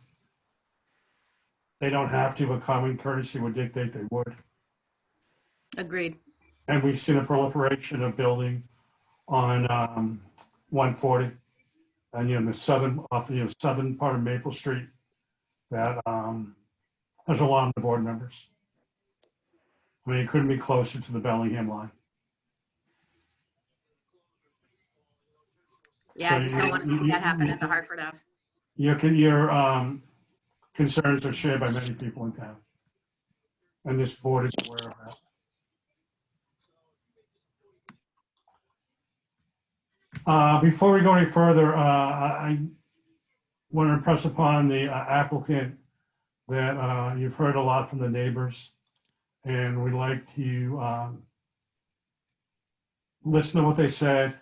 They don't have to, but common courtesy would dictate they would. Agreed. And we've seen a proliferation of building on 140 and the southern part of Maple Street that has a lot of the board members. I mean, it couldn't be closer to the Bellingham line. Yeah, So I just don't want to see that happen at the Hartford Ave. Your concerns are shared by many people in town. And this board is aware of that. Before we go any further, I want to impress upon the applicant that you've heard a lot from the neighbors, and we'd like to listen to what they said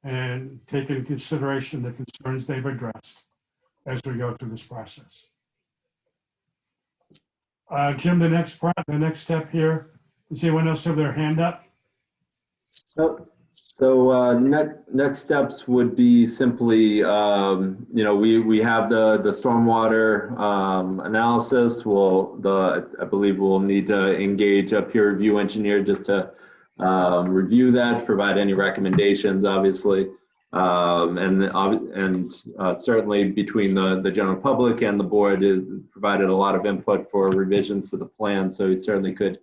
and take into consideration the concerns they've addressed as we go through this process. Jim, the next step here, does anyone else have their hand up? So next steps would be simply, we have the stormwater analysis. I believe we'll need to engage a peer review engineer just to review that, provide any recommendations, obviously. And certainly between the general public and the board, it provided a lot of input for revisions to the plan. So we certainly could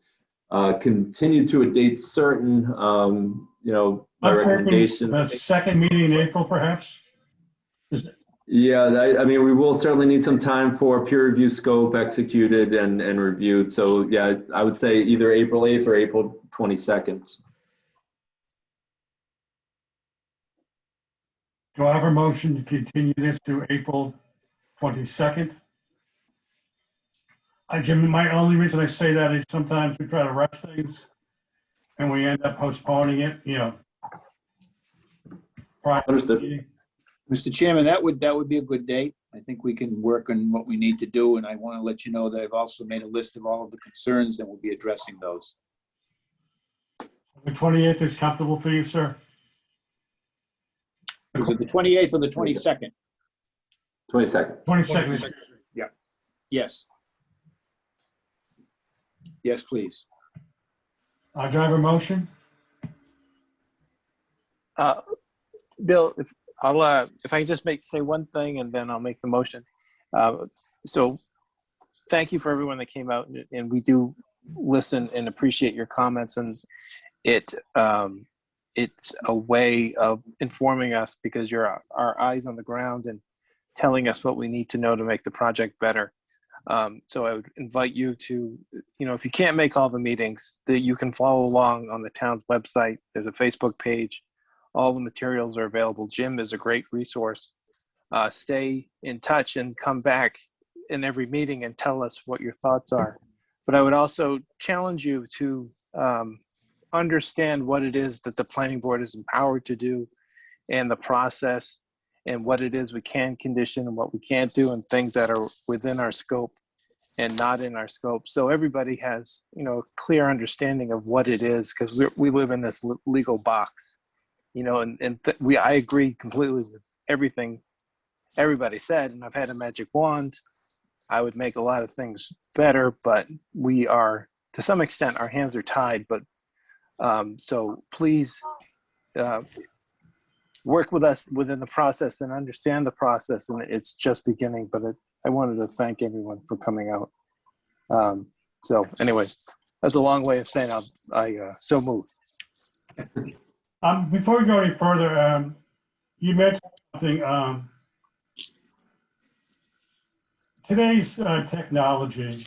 continue to a date certain, my recommendation. The second meeting in April, perhaps? Yeah, I mean, we will certainly need some time for peer review scope executed and reviewed. So yeah, I would say either April 8th or April 22nd. Do I have a motion to continue this to April 22nd? Jim, my only reason I say that is sometimes we try to rush things and we end up postponing it, Understood. Mr. Chairman, that would be a good date. I think we can work on what we need to do, and I want to let you know that I've also made a list of all of the concerns and we'll be addressing those. The 28th is comfortable for you, sir? Is it the 28th or the 22nd? 22nd. 22nd. Yeah. Yes. Yes, please. Do I have a motion? Bill, if I can just say one thing and then I'll make the motion. So thank you for everyone that came out, and we do listen and appreciate your comments, and it's a way of informing us because you're our eyes on the ground and telling us what we need to know to make the project better. So I would invite you to, if you can't make all the meetings, that you can follow along on the town's website. There's a Facebook page. All the materials are available. Jim is a great resource. Stay in touch and come back in every meeting and tell us what your thoughts are. But I would also challenge you to understand what it is that the planning board is empowered to do and the process and what it is we can condition and what we can't do and things that are within our scope and not in our scope. So everybody has, a clear understanding of what it is, because we live in this legal box, I agree completely with everything everybody said, and I've had a magic wand. I would make a lot of things better, but we are, to some extent, our hands are tied. But so please work with us within the process and understand the process. And it's just beginning, but I wanted to thank everyone for coming out. So anyway, that's a long way of saying I so moved. Before we go any further, you mentioned something. Today's technology,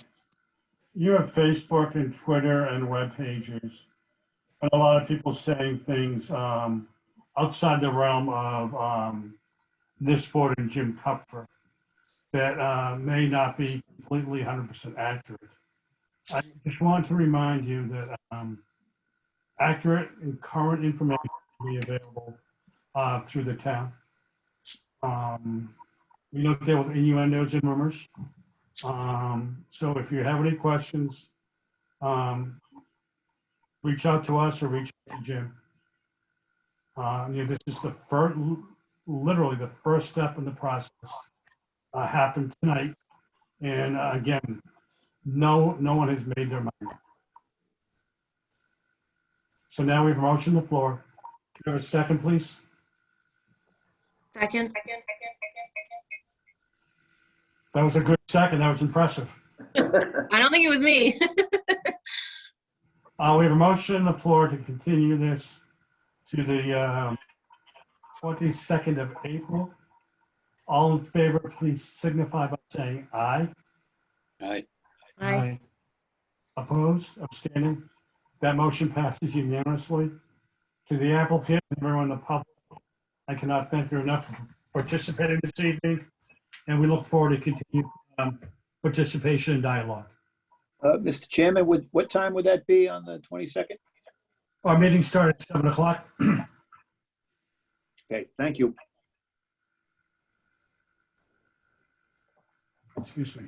you have Facebook and Twitter and web pages, and a lot of people saying things outside the realm of this board and Jim Kupfer that may not be completely 100% accurate. I just want to remind you that accurate and current information will be available through the town. We don't deal with innuendos and rumors. So if you have any questions, reach out to us or reach out to Jim. This is the first, literally the first step in the process. Happened tonight, and again, no one has made their mind. So now we have a motion on the floor. Can I have a second, please? Second. That was a good second. That was impressive. I don't think it was me. We have a motion on the floor to continue this to the 22nd of April. All in favor, please signify by saying aye. Aye. Aye. Opposed, abstaining. That motion passes unanimously. To the applicant and everyone in the public, I cannot thank you enough for participating this evening, and we look forward to continued participation and dialogue. Mr. Chairman, what time would that be on the 22nd? Our meeting started at 7 o'clock. Okay, thank you. Excuse me.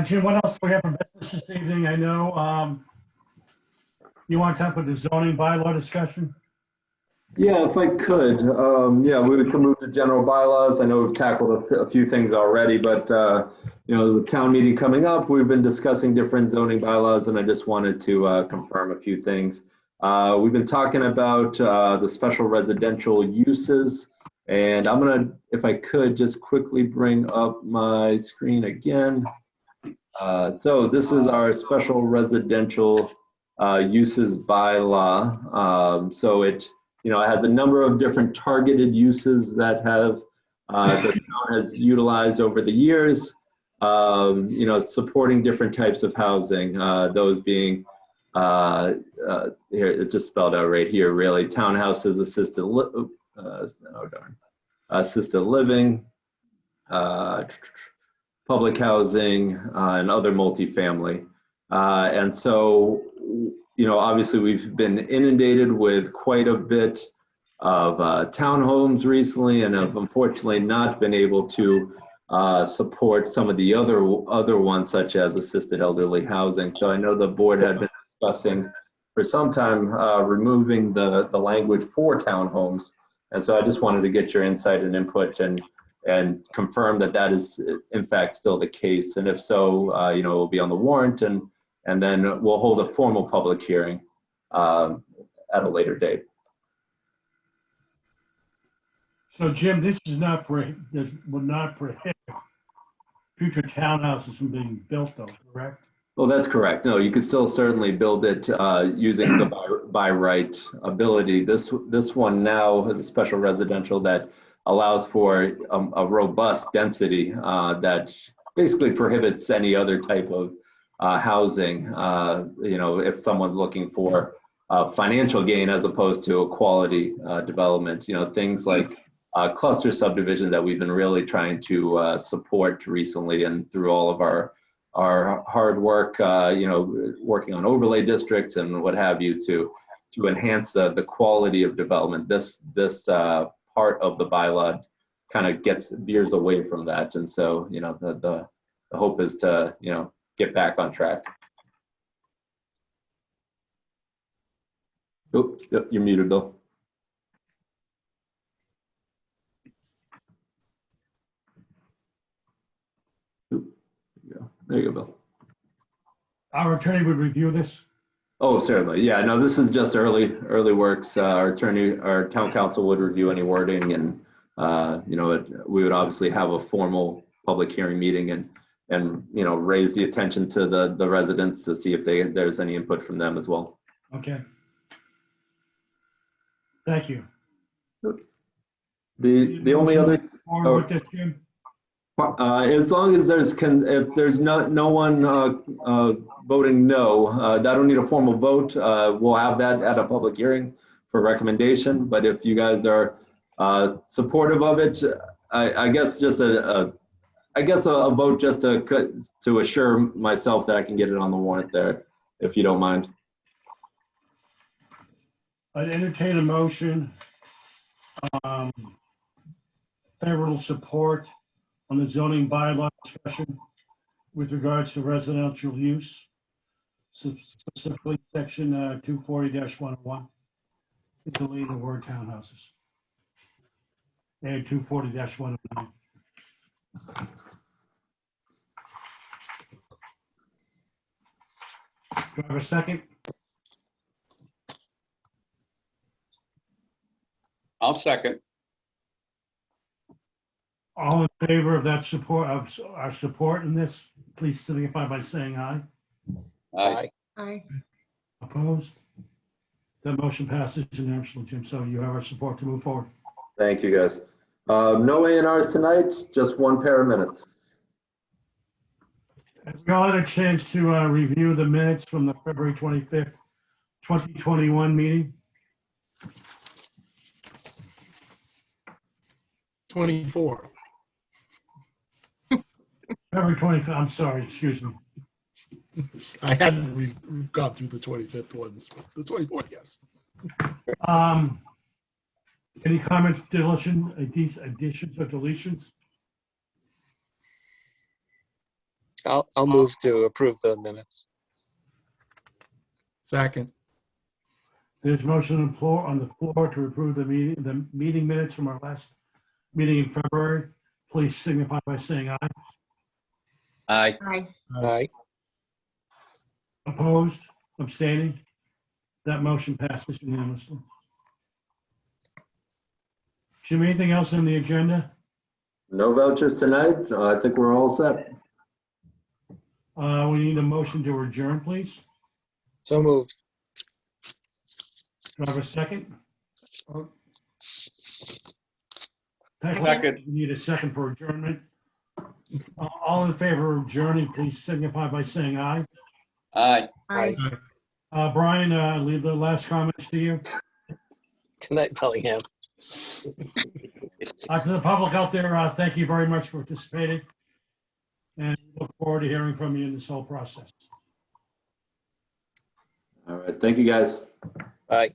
Jim, what else do we have for business this evening? I know you want to talk about the zoning bylaw discussion? Yeah, if I could. Yeah, we could move to general bylaws. I know we've tackled a few things already, but the town meeting coming up, we've been discussing different zoning bylaws, and I just wanted to confirm a few things. We've been talking about the special residential uses, and I'm gonna, if I could, just quickly bring up my screen again. So this is our special residential uses bylaw. So it has a number of different targeted uses that have the town has utilized over the years. Supporting different types of housing. Those being here, it's just spelled out right here. Really, townhouses, assisted living, public housing, and other multifamily. And so, obviously we've been inundated with quite a bit of townhomes recently, and have unfortunately not been able to support some of the other ones, such as assisted elderly housing. So I know the board had been discussing for some time removing the language for townhomes. And so I just wanted to get your insight and input and and confirm that that is in fact still the case. And if so, it will be on the warrant, and then we'll hold a formal public hearing at a later date. So Jim, this would not prohibit future townhouses from being built though, correct? Well, that's correct. No, you could still certainly build it using the by right ability. This one now has a special residential that allows for a robust density that basically prohibits any other type of housing. If someone's looking for financial gain as opposed to a quality development, things like cluster subdivision that we've been really trying to support recently, and through all of our hard work, working on overlay districts and what have you to enhance the quality of development. This part of the bylaw kind of veers away from that, and so the hope is to get back on track. Oops, you're muted, Bill. There you go, Bill. Our attorney would review this. Oh, certainly. Yeah, no, this is just early works. Our town council would review any wording, and we would obviously have a formal public hearing meeting and raise the attention to the residents to see if there's any input from them as well. Okay. Thank you. The only other. With this, Jim? As long as if there's no one voting no, that don't need a formal vote. We'll have that at a public hearing for recommendation. But if you guys are supportive of it, I guess just a vote just to assure myself that I can get it on the warrant there, if you don't mind. I'd entertain a motion, favorable support on the zoning bylaw discussion with regards to residential use, specifically section 240-101, to delete the word townhouses. And 240-109. Do I have a second? I'll second. All in favor of that support, of our support in this, please signify by saying aye. Aye. Aye. Opposed? That motion passes unanimously, Jim, so you have our support to move forward. Thank you, guys. No A&Rs tonight, just one pair of minutes. Have we all had a chance to review the minutes from the February 25th, 2021 meeting? 24. February 25th, I'm sorry, excuse me. I hadn't gone through the 25th ones, but the 24th, yes. Any comments, additions or deletions? I'll move to approve the minutes. Second. There's motion on the floor to approve the meeting minutes from our last meeting in February. Please signify by saying aye. Aye. Aye. Aye. Opposed, abstaining? That motion passes unanimously. Jim, anything else on the agenda? No vouchers tonight. I think we're all set. We need a motion to adjourn, please. So moved. Do I have a second? Second. We need a second for adjournment. All in favor of adjourning, please signify by saying aye. Aye. Aye. Brian, leave the last comments to you. Good night, Bellingham. To the public out there, thank you very much for participating, and look forward to hearing from you in this whole process. All right. Thank you, guys. Bye.